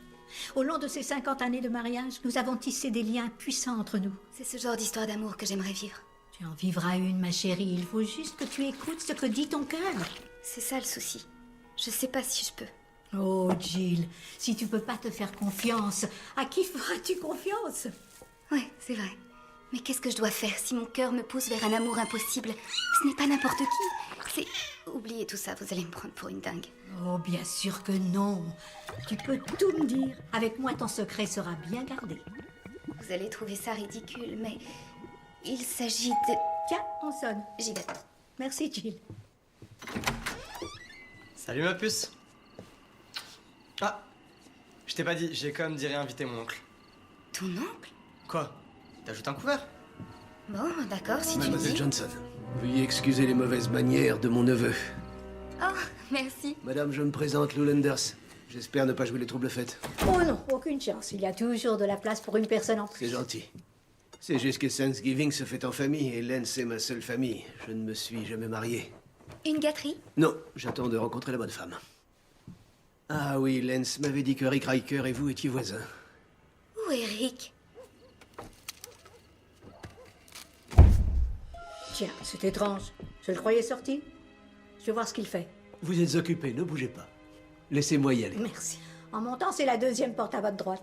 Au long de ces 50 années de mariage, nous avons tissé des liens puissants entre nous. C'est ce genre d'histoire d'amour que j'aimerais vivre. Tu en vivras une, ma chérie. Il faut juste que tu écoutes ce que dit ton cœur. C'est ça le souci. Je sais pas si je peux. Oh, Jill, si tu peux pas te faire confiance, à qui feras-tu confiance? Ouais, c'est vrai. Mais qu'est-ce que je dois faire si mon cœur me pousse vers un amour impossible? Ce n'est pas n'importe qui. C'est... Oubliez tout ça, vous allez me prendre pour une dingue. Oh, bien sûr que non. Tu peux tout me dire. Avec moi, ton secret sera bien gardé. Vous allez trouver ça ridicule, mais... il s'agit de... Tiens, on sonne. J'y vais. Merci, Jill. Salut ma puce. Ah, je t'ai pas dit, j'ai comme dirait inviter mon oncle. Ton oncle? Quoi? T'ajoutes un couvert? Bon, d'accord, si tu le Mademoiselle dis. Johnson, veuillez excuser les mauvaises manières de mon neveu. Oh, merci. Madame, je me présente, Lou Landers. J'espère ne pas jouer les troubles fêtes. Oh non, aucune chance. Il y a toujours de la place pour une personne en plus. C'est gentil. C'est juste que Thanksgiving se fait en famille et Len, c'est ma seule famille. Je ne me suis jamais marié. Une gâterie? Non, j'attends de rencontrer la bonne femme. Ah oui, Lens m'avait dit que Rick Riker et vous étiez voisins. Où est Rick? Tiens, c'est étrange. Je le croyais sorti. Je vais voir ce qu'il fait. Vous êtes occupé, ne bougez pas. Laissez-moi y aller. Merci. En montant, c'est la deuxième porte à votre droite.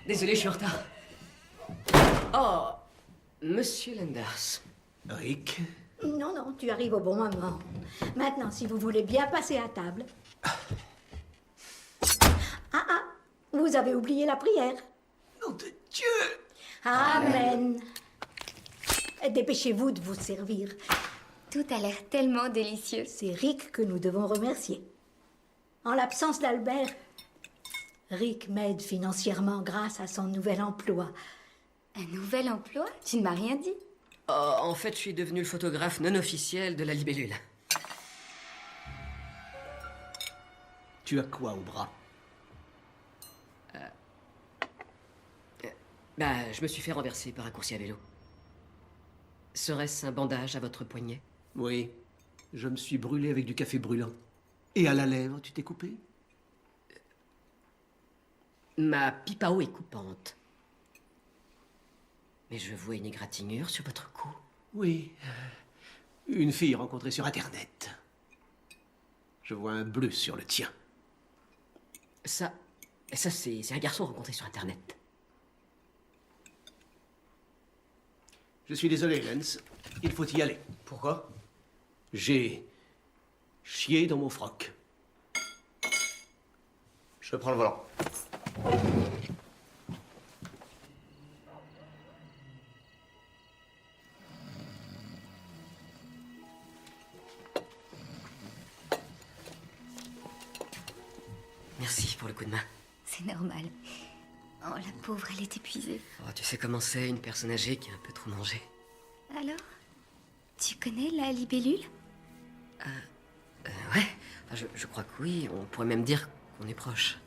Désolé, je suis en retard. Oh, Monsieur Landers. Rick? Non, non, tu arrives au bon moment. Maintenant, si vous voulez bien passer à table. Ah, vous avez oublié la prière. Nom de Dieu! Amen. Dépêchez-vous de vous servir. Tout a l'air tellement délicieux. C'est Rick que nous devons remercier. En l'absence d'Albert, Rick m'aide financièrement grâce à son nouvel emploi. Un nouvel emploi? Tu ne m'as rien dit. Oh, en fait, je suis devenu le photographe non officiel de la libellule. Tu as quoi au bras? Je me suis fait renverser par un coursier à vélo. Serait-ce un bandage à votre poignet? Oui. Je me suis brûlé avec du café brûlant. Et à la lèvre, tu t'es coupé? Ma pipe à eau est coupante. Mais je vois une égratignure sur votre cou. Oui. Une fille rencontrée sur Internet. Je vois un bleu sur le tien. Ça c'est un garçon rencontré sur Internet. Je suis désolé, Lance. Il faut y aller. Pourquoi? J'ai chié dans mon froc. Je prends le volant. Merci pour le coup de main. C'est normal. Oh, la pauvre, elle est épuisée. Oh, tu sais comment c'est, une personne âgée qui a un peu trop mangé. Alors, tu connais la libellule? Ouais, enfin, je crois que oui. On pourrait même dire qu'on est proches.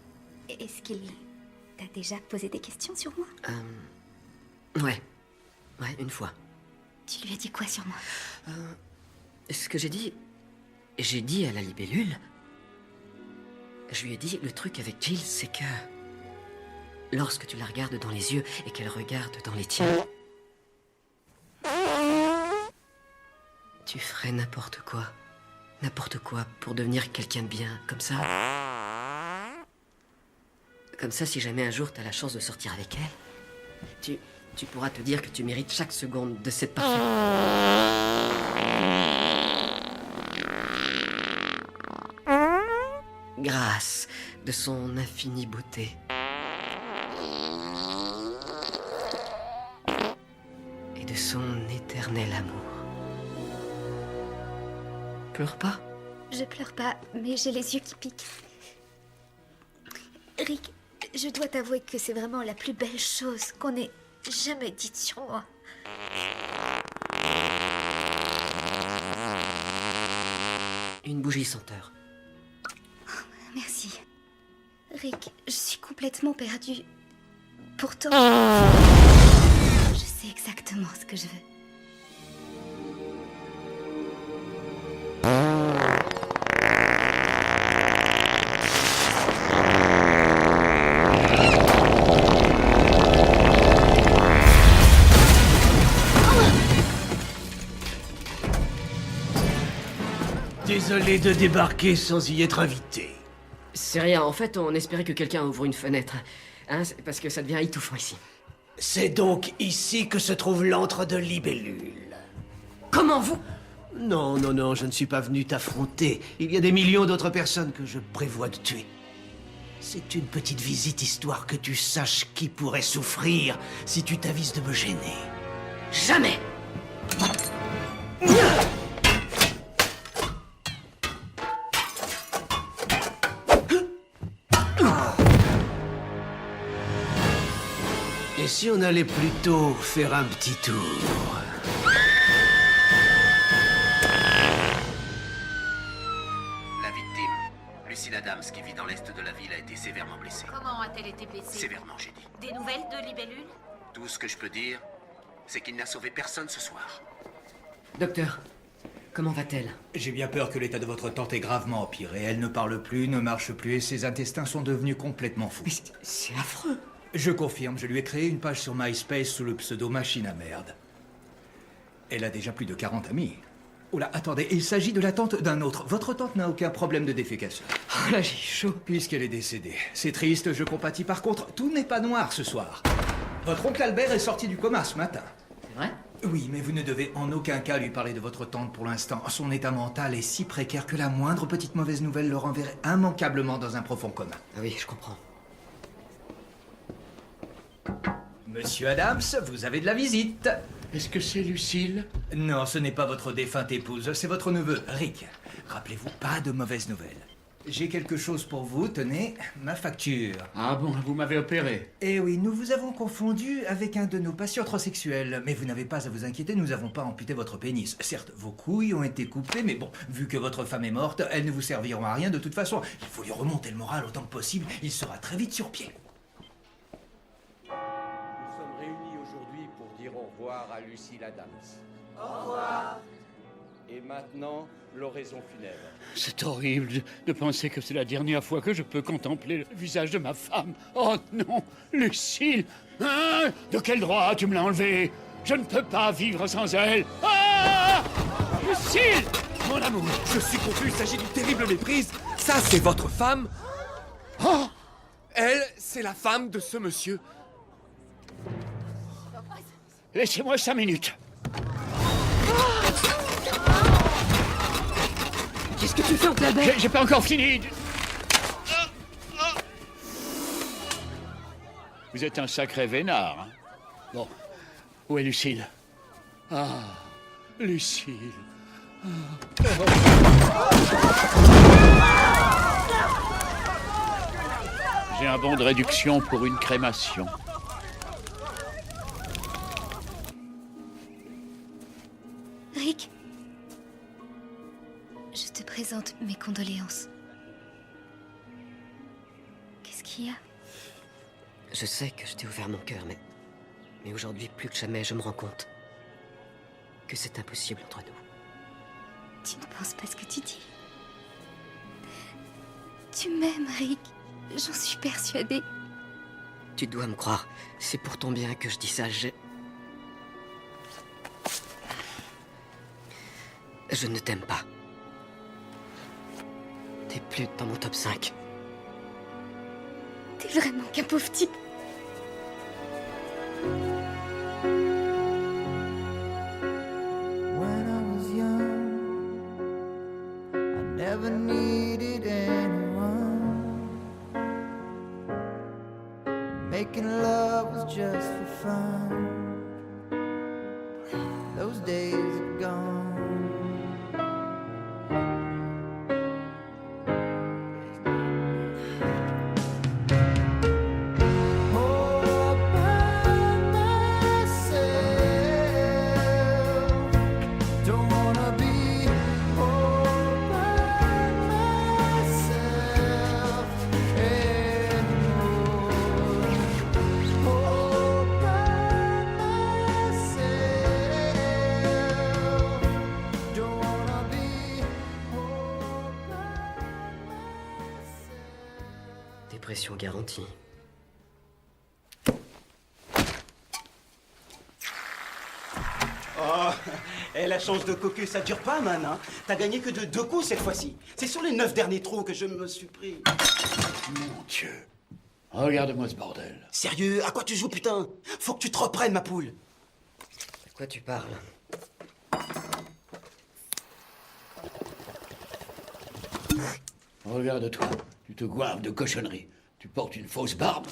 Est-ce qu'il t'a déjà posé des questions sur moi? Ouais, une fois. Tu lui as dit quoi sur moi? Ce que j'ai dit... J'ai dit à la libellule... Je lui ai dit, le truc avec Jill, c'est que... Lorsque tu la regardes dans les yeux et qu'elle regarde dans les tiens... Tu ferais n'importe quoi. N'importe quoi pour devenir quelqu'un de bien, comme ça. Comme ça, si jamais un jour t'as la chance de sortir avec elle, tu pourras te dire que tu mérites chaque seconde de cette parfaite... grâce de son infinie beauté. Et de son éternel amour. Pleure pas. Je pleure pas, mais j'ai les yeux qui piquent. Rick, je dois t'avouer que c'est vraiment la plus belle chose qu'on ait jamais dite sur moi. Une bougie senteur. Merci. Rick, je suis complètement perdue. Pourtant, je sais exactement ce que je veux. Désolé de débarquer sans y être invité. C'est rien, en fait, on espérait que quelqu'un ouvre une fenêtre. Hein, parce que ça devient étouffant ici. C'est donc ici que se trouve l'antre de libellule. Comment vous... Non, je ne suis pas venu t'affronter. Il y a des millions d'autres personnes que je prévois de tuer. C'est une petite visite histoire que tu saches qui pourrait souffrir si tu t'avises de me gêner. Jamais! Et si on allait plutôt faire un petit tour? La victime, Lucille Adams, qui vit dans l'est de la ville, a été sévèrement blessée. Comment a-t-elle été blessée? Sévèrement, j'ai dit. Des nouvelles de libellule? Tout ce que je peux dire, c'est qu'il n'a sauvé personne ce soir. Docteur, comment va-t-elle? J'ai bien peur que l'état de votre tante ait gravement empiré. Elle ne parle plus, ne marche plus et ses intestins sont devenus complètement fous. Mais c'est affreux. Je confirme, je lui ai créé une page sur MySpace sous le pseudo Machine à merde. Elle a déjà plus de 40 amis. Oula, attendez, il s'agit de la tante d'un autre. Votre tante n'a aucun problème de défécation. Oh là, j'ai chaud. Puisqu'elle est décédée. C'est triste, je compatis. Par contre, tout n'est pas noir ce soir. Votre oncle Albert est sorti du coma ce matin. C'est vrai? Oui, mais vous ne devez en aucun cas lui parler de votre tante pour l'instant. Son état mental est si précaire que la moindre petite mauvaise nouvelle le renverrait immanquablement dans un profond coma. Ah oui, je comprends. Monsieur Adams, vous avez de la visite. Est-ce que c'est Lucille? Non, ce n'est pas votre défunte épouse, c'est votre neveu, Rick. Rappelez-vous, pas de mauvaises nouvelles. J'ai quelque chose pour vous, tenez, ma facture. Ah bon, vous m'avez opéré. Eh oui, nous vous avons confondu avec un de nos patients transsexuels. Mais vous n'avez pas à vous inquiéter, nous n'avons pas amputé votre pénis. Certes, vos couilles ont été coupées, mais bon, vu que votre femme est morte, elles ne vous serviront à rien de toute façon. Il faut lui remonter le moral autant que possible, il sera très vite sur pied. Nous sommes réunis aujourd'hui pour dire au revoir à Lucille Adams. Au revoir. Et maintenant, l'oraison funèbre. C'est horrible de penser que c'est la dernière fois que je peux contempler le visage de ma femme. Oh non, Lucille! Hein? De quel droit tu me l'as enlevée? Je ne peux pas vivre sans elle. Ah! Lucille! Mon amour! Je suis confus, il s'agit d'une terrible méprise. Ça, c'est votre femme? Oh! Elle, c'est la femme de ce monsieur. Laissez-moi 5 minutes. Qu'est-ce que tu fais, oncle Albert? J'ai pas encore fini. Vous êtes un sacré vénard. Hein? Bon, où est Lucille? Ah, Lucille. J'ai un bon de réduction pour une crémation. Rick, je te présente mes condoléances. Qu'est-ce qu'il y a? Je sais que je t'ai ouvert mon cœur, mais aujourd'hui, plus que jamais, je me rends compte que c'est impossible entre nous. Tu ne penses pas ce que tu dis? Tu m'aimes, Rick. J'en suis persuadée. Tu dois me croire. C'est pour ton bien que je dis ça. Je ne t'aime pas. T'es plus dans mon top 5. T'es vraiment qu'un pauvre type. When I was young, I never needed anyone. Making love was just for fun. Those days are gone. Dépression garantie. Oh, la chance de cocu, ça dure pas, man. Hein. T'as gagné que de 2 coups cette fois-ci. C'est sur les 9 derniers trous que je me suis pris. Mon Dieu. Regarde-moi ce bordel. Sérieux, à quoi tu joues, putain? Faut que tu te reprennes, ma poule. De quoi tu parles? Regarde-toi. Tu te goinves de cochonneries. Tu portes une fausse barbe.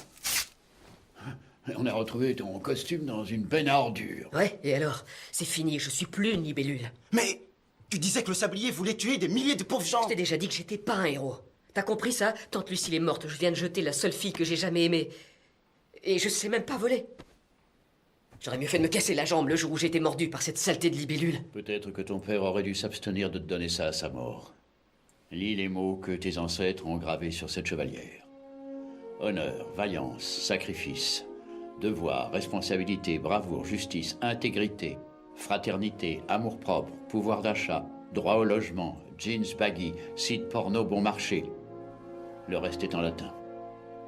On a retrouvé ton costume dans une benne à ordures. Ouais, et alors? C'est fini, je suis plus une libellule. Mais tu disais que le sablier voulait tuer des milliers de pauvres gens. Je t'ai déjà dit que j'étais pas un héros. T'as compris ça? Tante Lucille est morte, je viens de jeter la seule fille que j'ai jamais aimée. Et je sais même pas voler. J'aurais mieux fait de me casser la jambe le jour où j'ai été mordu par cette saleté de libellule. Peut-être que ton père aurait dû s'abstenir de te donner ça à sa mort. Lis les mots que tes ancêtres ont gravés sur cette chevalière. Honneur, vaillance, sacrifice, devoir, responsabilité, bravoure, justice, intégrité, fraternité, amour-propre, pouvoir d'achat, droit au logement, jeans baggy, site porno bon marché. Le reste est en latin.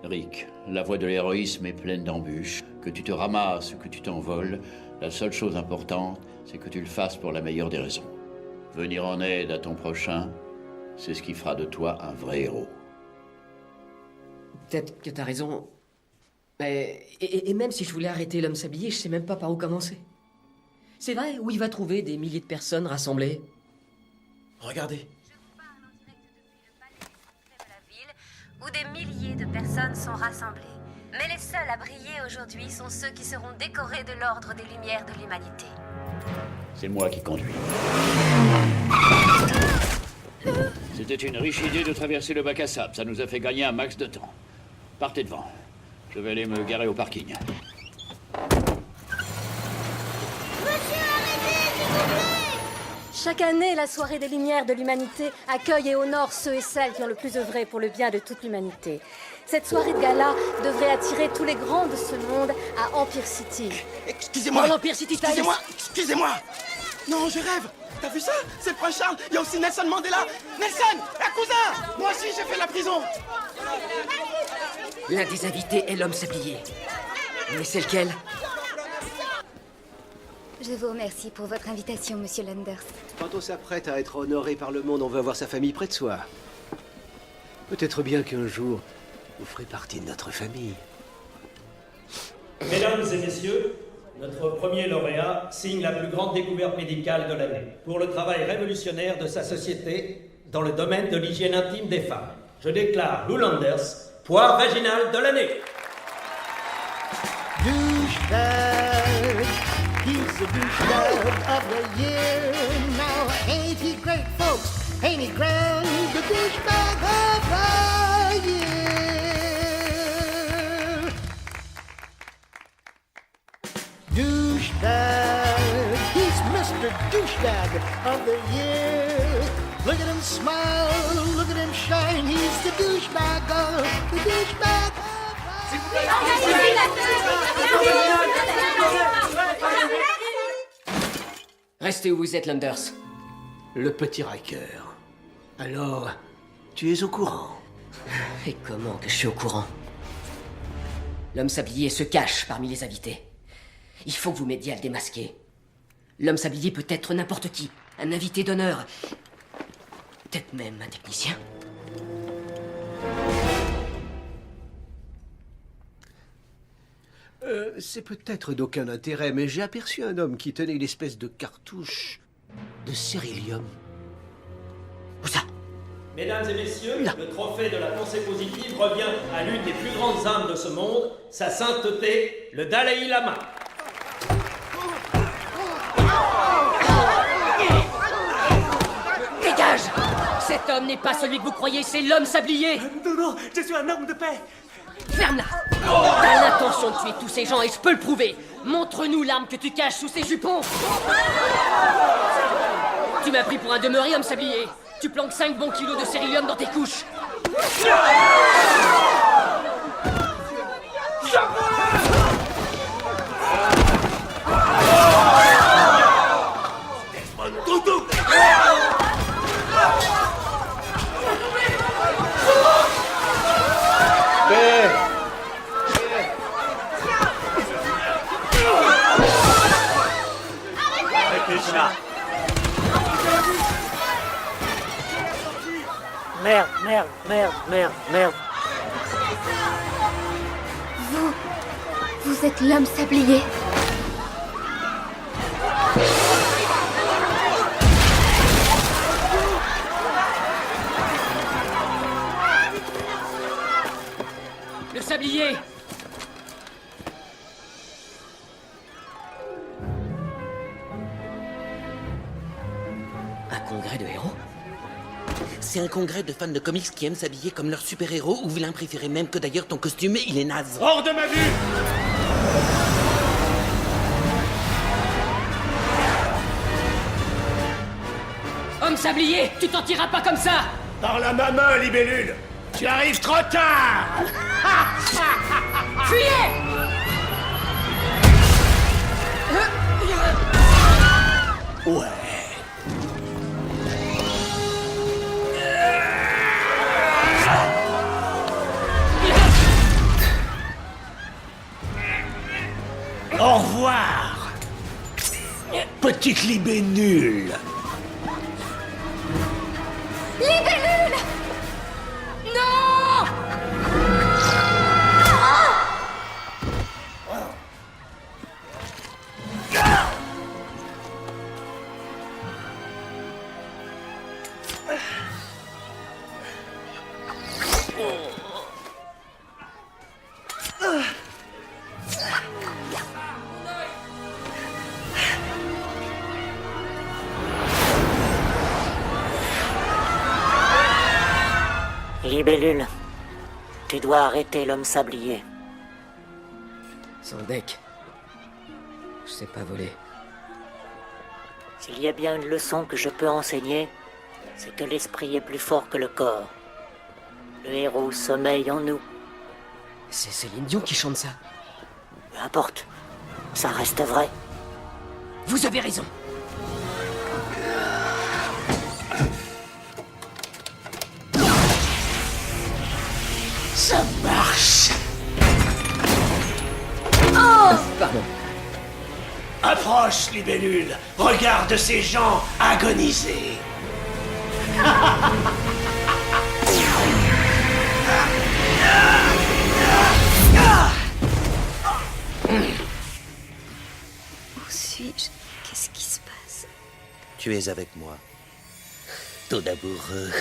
Rick, la voie de l'héroïsme est pleine d'embûches. Que tu te ramasses ou que tu t'envoles, la seule chose importante, c'est que tu le fasses pour la meilleure des raisons. Venir en aide à ton prochain, c'est ce qui fera de toi un vrai héros. Peut-être que t'as raison. Mais... Et même si je voulais arrêter l'homme sablier, je sais même pas par où commencer. C'est vrai, où il va trouver des milliers de personnes rassemblées? Regardez. Où des milliers de personnes sont rassemblées. Mais les seuls à briller aujourd'hui sont ceux qui seront décorés de l'ordre des Lumières de l'Humanité. C'est moi qui conduis. C'était une riche idée de traverser le bac à sable. Ça nous a fait gagner un max de temps. Partez devant. Je vais aller me garer au parking. Chaque année, la soirée des Lumières de l'Humanité accueille et honore ceux et celles qui ont le plus œuvré pour le bien de toute l'humanité. Cette soirée de gala devrait attirer tous les grands de ce monde à Empire City. Excusez-moi. Dans l'Empire City Palace. Excusez-moi. Non, je rêve. T'as vu ça? C'est le prince Charles. Il y a aussi Nelson Mandela. Nelson, un cousin. Moi aussi, j'ai fait la prison. L'un des invités est l'homme sablier. Mais c'est lequel? Je vous remercie pour votre invitation, monsieur Landers. Quand on s'apprête à être honoré par le monde, on veut avoir sa famille près de soi. Peut-être bien qu'un jour, vous ferez partie de notre famille. Mesdames et messieurs, notre premier lauréat signe la plus grande découverte médicale de l'année pour le travail révolutionnaire de sa société dans le domaine de l'hygiène intime des femmes. Je déclare Lou Landers, poire vaginale de l'année. Douchebag, he's a douchebag of the year. Now ain't he great, folks? Ain't he grand? The douchebag of the year. Douchebag, he's Mr. Douchebag of the year. Look at him smile, look at him shine. He's the douchebag of the douchebag. Restez où vous êtes, Landers. Le petit Riker. Alors, tu es au courant? Et comment que je suis au courant? L'homme sablier se cache parmi les invités. Il faut que vous m'aidiez à le démasquer. L'homme sablier peut être n'importe qui. Un invité d'honneur. Peut-être même un technicien. C'est peut-être d'aucun intérêt, mais j'ai aperçu un homme qui tenait une espèce de cartouche de cérylium. Où ça? Mesdames et messieurs, le trophée de la pensée positive revient à l'une des plus grandes âmes de ce monde, sa sainteté, le Dalai Lama. Dégage! Cet homme n'est pas celui que vous croyez, c'est l'homme sablier! Non, je suis un homme de paix! Ferme-la! T'as l'intention de tuer tous ces gens et je peux le prouver! Montre-nous l'arme que tu caches sous ces jupons! Tu m'as pris pour un demeuré, homme sablier! Tu planques 5 bons kilos de cérylium dans tes couches! Toutou! Krishna. Merde, merde, merde, merde, merde. Vous êtes l'homme sablier. Le sablier! Un congrès de héros? C'est un congrès de fans de comics qui aiment s'habiller comme leur super-héros ou vilain préféré, même que d'ailleurs ton costume, il est naze. Hors de ma vue! Homme sablier, tu t'en tireras pas comme ça! Par la main, libellule! Tu arrives trop tard! Fuyez! Ouais. Au revoir! Petite libellule! Libellule, tu dois arrêter l'homme sablier. Sandek, je sais pas voler. S'il y a bien une leçon que je peux enseigner, c'est que l'esprit est plus fort que le corps. Le héros sommeille en nous. C'est Céline Dion qui chante ça. Peu importe, ça reste vrai. Vous avez raison. Ça marche. Oh pardon. Approche, libellule. Regarde ces gens agoniser. Où suis-je? Qu'est-ce qui se passe? Tu es avec moi. Ton amoureux.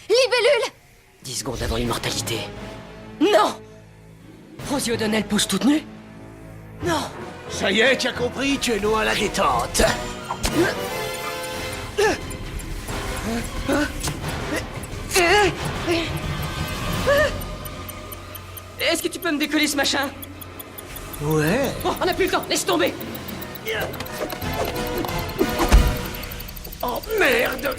Libellule! 10 secondes avant l'immortalité. Non! Rosie O'Donnell pousse toute nue? Non! Ça y est, tu as compris, tu es loin à la détente. Est-ce que tu peux me décoller ce machin? Ouais. Oh, on n'a plus le temps, laisse tomber! Oh merde!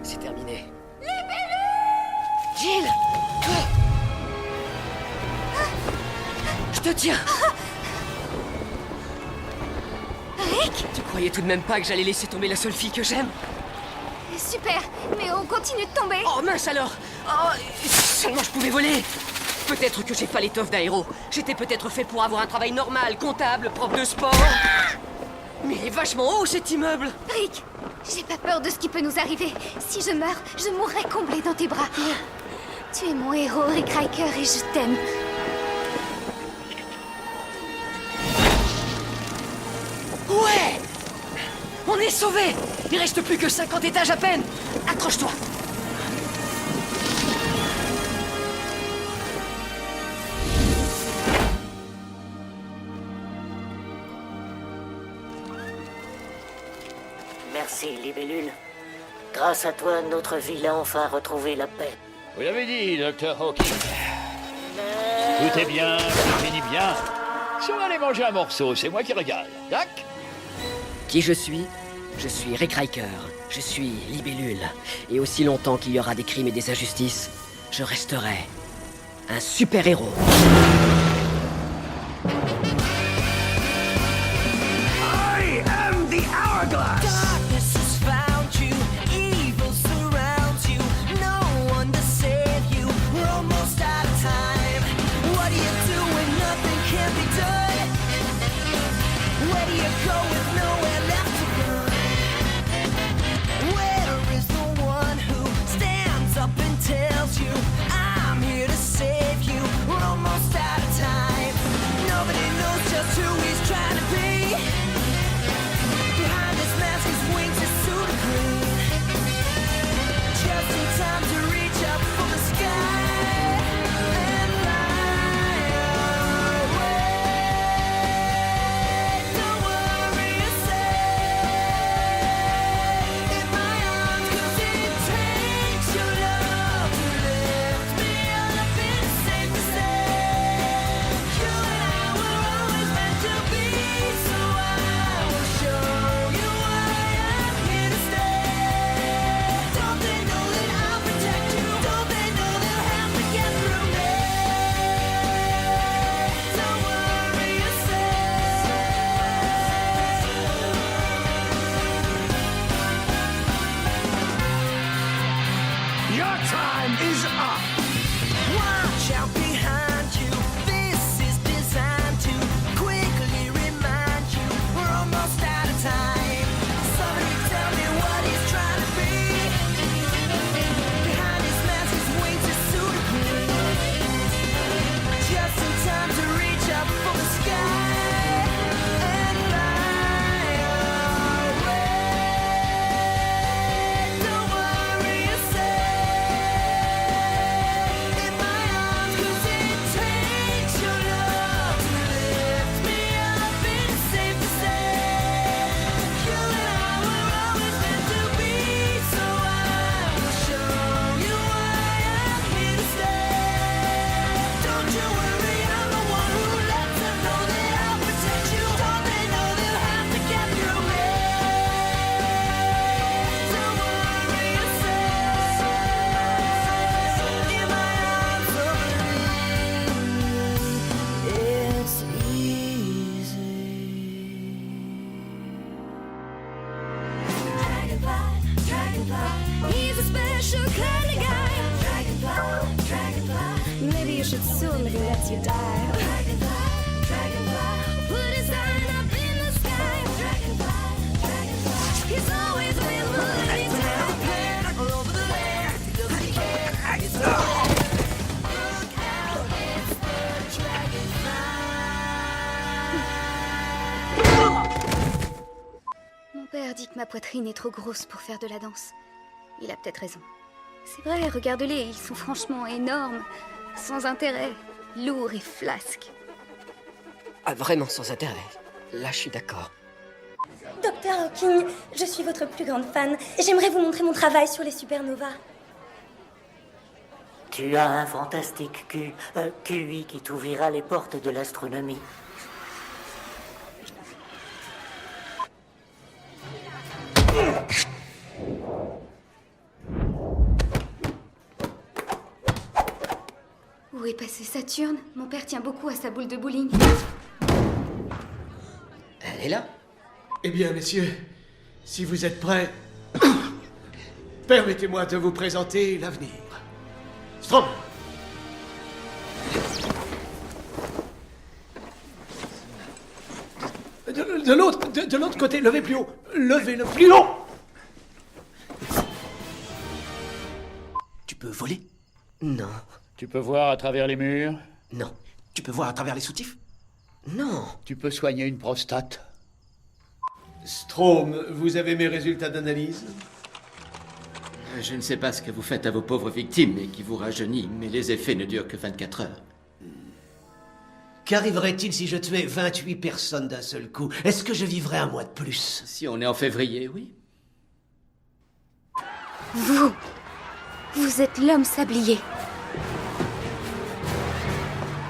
C'est terminé. Jill! Je te tiens! Rick? Tu croyais tout de même pas que j'allais laisser tomber la seule fille que j'aime? Super, mais on continue de tomber. Oh mince alors! Oh, seulement je pouvais voler! Peut-être que j'ai pas l'étoffe d'un héros. J'étais peut-être fait pour avoir un travail normal, comptable, prof de sport. Mais il est vachement haut cet immeuble! Rick, j'ai pas peur de ce qui peut nous arriver. Si je meurs, je mourrai comblée dans tes bras. Tu es mon héros, Rick Riker, et je t'aime. Ouais! On est sauvés! Il reste plus que 50 étages à peine! Accroche-toi! Merci, libellule. Grâce à toi, notre ville a enfin retrouvé la paix. Vous l'avez dit, Dr. Hawking. Tout est bien, tout finit bien. Si on allait manger un morceau, c'est moi qui régale. Tac. Qui je suis? Je suis Rick Riker. Je suis libellule. Et aussi longtemps qu'il y aura des crimes et des injustices, je resterai un super-héros. I am the Hourglass. Darkness has found you, evil surrounds you, no one to save you, we're almost out of time. What do you do when nothing can be done? Where do you go with nowhere left to run? Where is the one who stands up and tells you, I'm here to save you, we're almost out of time. Nobody knows just who he's trying to be. Behind his mask, his wings, his suit of green. Just in time to reach up for the sky and fly away. Don't worry, you should soon let you die. Put his sign up in the sky. He's always with me anytime. All over the land, does he care? He's look out, it's the dragonfly. Mon père dit que ma poitrine est trop grosse pour faire de la danse. Il a peut-être raison. C'est vrai, regarde-les, ils sont franchement énormes, sans intérêt, lourds et flasques. Ah, vraiment sans intérêt. Là, je suis d'accord. Docteur Hawking, je suis votre plus grande fan. J'aimerais vous montrer mon travail sur les supernovas. Tu as un fantastique QI qui t'ouvrira les portes de l'astronomie. Où est passé Saturne? Mon père tient beaucoup à sa boule de bowling. Elle est là? Eh bien, messieurs, si vous êtes prêts, permettez-moi de vous présenter l'avenir. Strom. De l'autre côté, levez plus haut. Levez-le plus haut. Tu peux voler? Non. Tu peux voir à travers les murs? Non. Tu peux voir à travers les soutifs? Non. Tu peux soigner une prostate? Strom, vous avez mes résultats d'analyse? Je ne sais pas ce que vous faites à vos pauvres victimes et qui vous rajeunit, mais les effets ne durent que 24 heures. Qu'arriverait-il si je tuais 28 personnes d'un seul coup? Est-ce que je vivrais un mois de plus? Si on est en février, oui. Vous êtes l'homme sablier.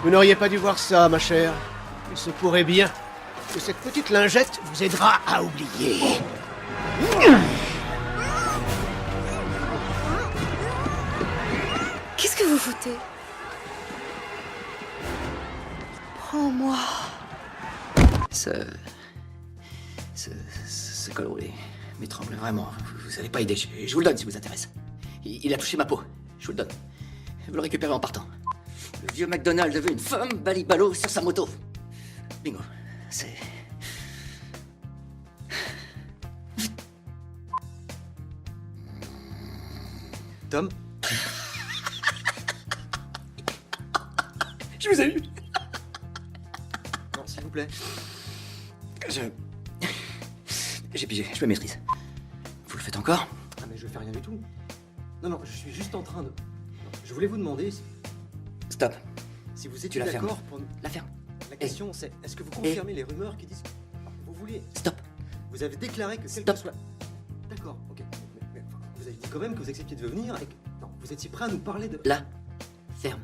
Vous n'auriez pas dû voir ça, ma chère. Il se pourrait bien que cette petite lingette vous aidera à oublier. Qu'est-ce que vous foutez? Prends-moi. Ce coloré m'étrangle vraiment. Vous n'allez pas aider. Je vous le donne si vous intéresse. Il a touché ma peau. Je vous le donne. Vous le récupérez en partant. Le vieux McDonald veut une femme balibalo sur sa moto. Bingo. C'est... Tom? Je vous ai eu. Non, s'il vous plaît. J'ai pigé, je me maîtrise. Vous le faites encore? Ah mais je fais rien du tout. Non, je suis juste en train de... Non, je voulais vous demander si... Stop. Si vous étiez Tu la fermes. d'accord pour... La ferme. La question c'est, est-ce que vous confirmez les rumeurs qui disent que vous vouliez... Stop. Vous avez déclaré que quel que soit... D'accord, ok. Mais, enfin, vous avez dit quand même que vous acceptiez de venir et que... Non, vous étiez prêt à nous parler de... La ferme.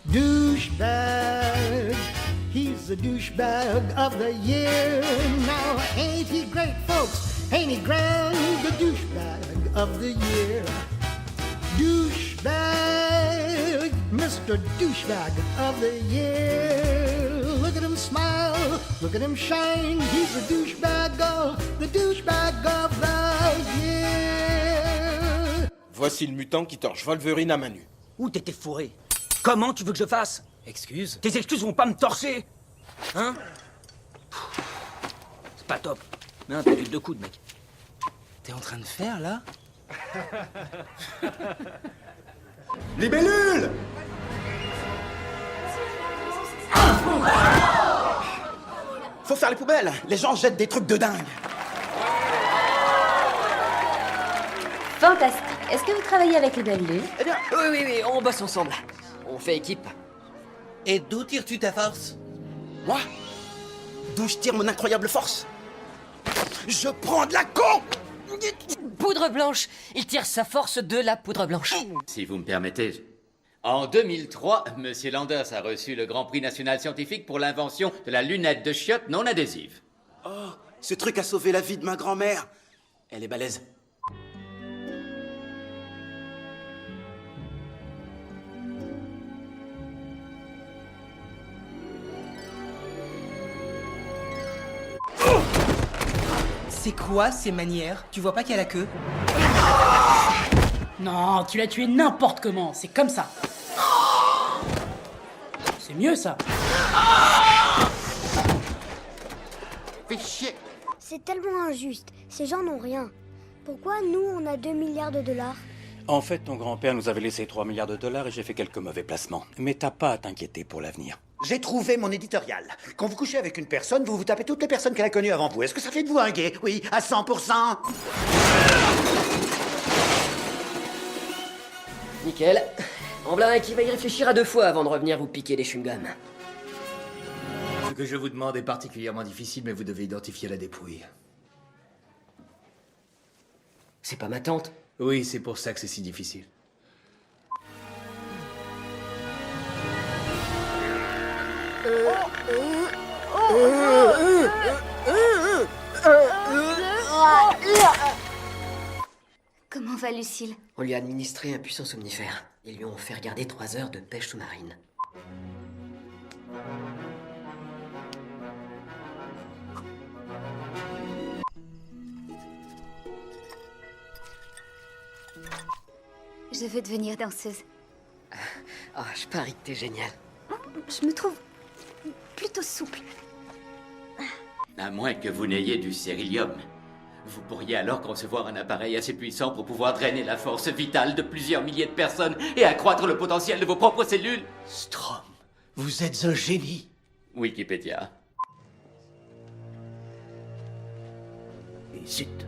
Douchebag, he's the douchebag of the year. Now, ain't he great, folks? Ain't he grand? The douchebag of the year. Douchebag, Mr. Douchebag of the year. Look at him smile, look at him shine. He's the douchebag of the year. Voici le mutant qui torche Wolverine à main nue. Où t'étais fourré? Comment tu veux que je fasse? Excuse? Tes excuses vont pas me torcher. Hein? C'est pas top. Mais un peu de coude, mec. T'es en train de faire, là? Libellule! Faut faire les poubelles. Les gens jettent des trucs de dingue. Fantastique. Est-ce que vous travaillez avec les belles lunes? Eh bien, oui, on bosse ensemble. On fait équipe. Et d'où tires-tu ta force? Moi? D'où je tire mon incroyable force? Je prends de la con! Poudre blanche. Il tire sa force de la poudre blanche. Si vous me permettez. En 2003, Monsieur Landers a reçu le Grand Prix national scientifique pour l'invention de la lunette de chiottes non adhésive. Oh, ce truc a sauvé la vie de ma grand-mère. Elle est balèze. C'est quoi ces manières? Tu vois pas qu'il y a la queue? Non, tu l'as tué n'importe comment, c'est comme ça. C'est mieux ça. Fais chier. C'est tellement injuste. Ces gens n'ont rien. Pourquoi nous, on a 2 milliards de dollars? En fait, ton grand-père nous avait laissé 3 milliards de dollars et j'ai fait quelques mauvais placements. Mais t'as pas à t'inquiéter pour l'avenir. J'ai trouvé mon éditorial. Quand vous couchez avec une personne, vous vous tapez toutes les personnes qu'elle a connues avant vous. Est-ce que ça fait de vous un gay? Oui, à 100%. Nickel. Amblin qui va y réfléchir à 2 fois avant de revenir vous piquer des chewing-gums. Ce que je vous demande est particulièrement difficile, mais vous devez identifier la dépouille. C'est pas ma tante? Oui, c'est pour ça que c'est si difficile. Comment va Lucille? On lui a administré un puissant somnifère. Ils lui ont fait regarder 3 heures de pêche sous-marine. Je veux devenir danseuse. Ah, je parie que t'es génial. Je me trouve plutôt souple. À moins que vous n'ayez du sérilium. Vous pourriez alors concevoir un appareil assez puissant pour pouvoir drainer la force vitale de plusieurs milliers de personnes et accroître le potentiel de vos propres cellules. Strom, vous êtes un génie. Wikipédia. Et zut.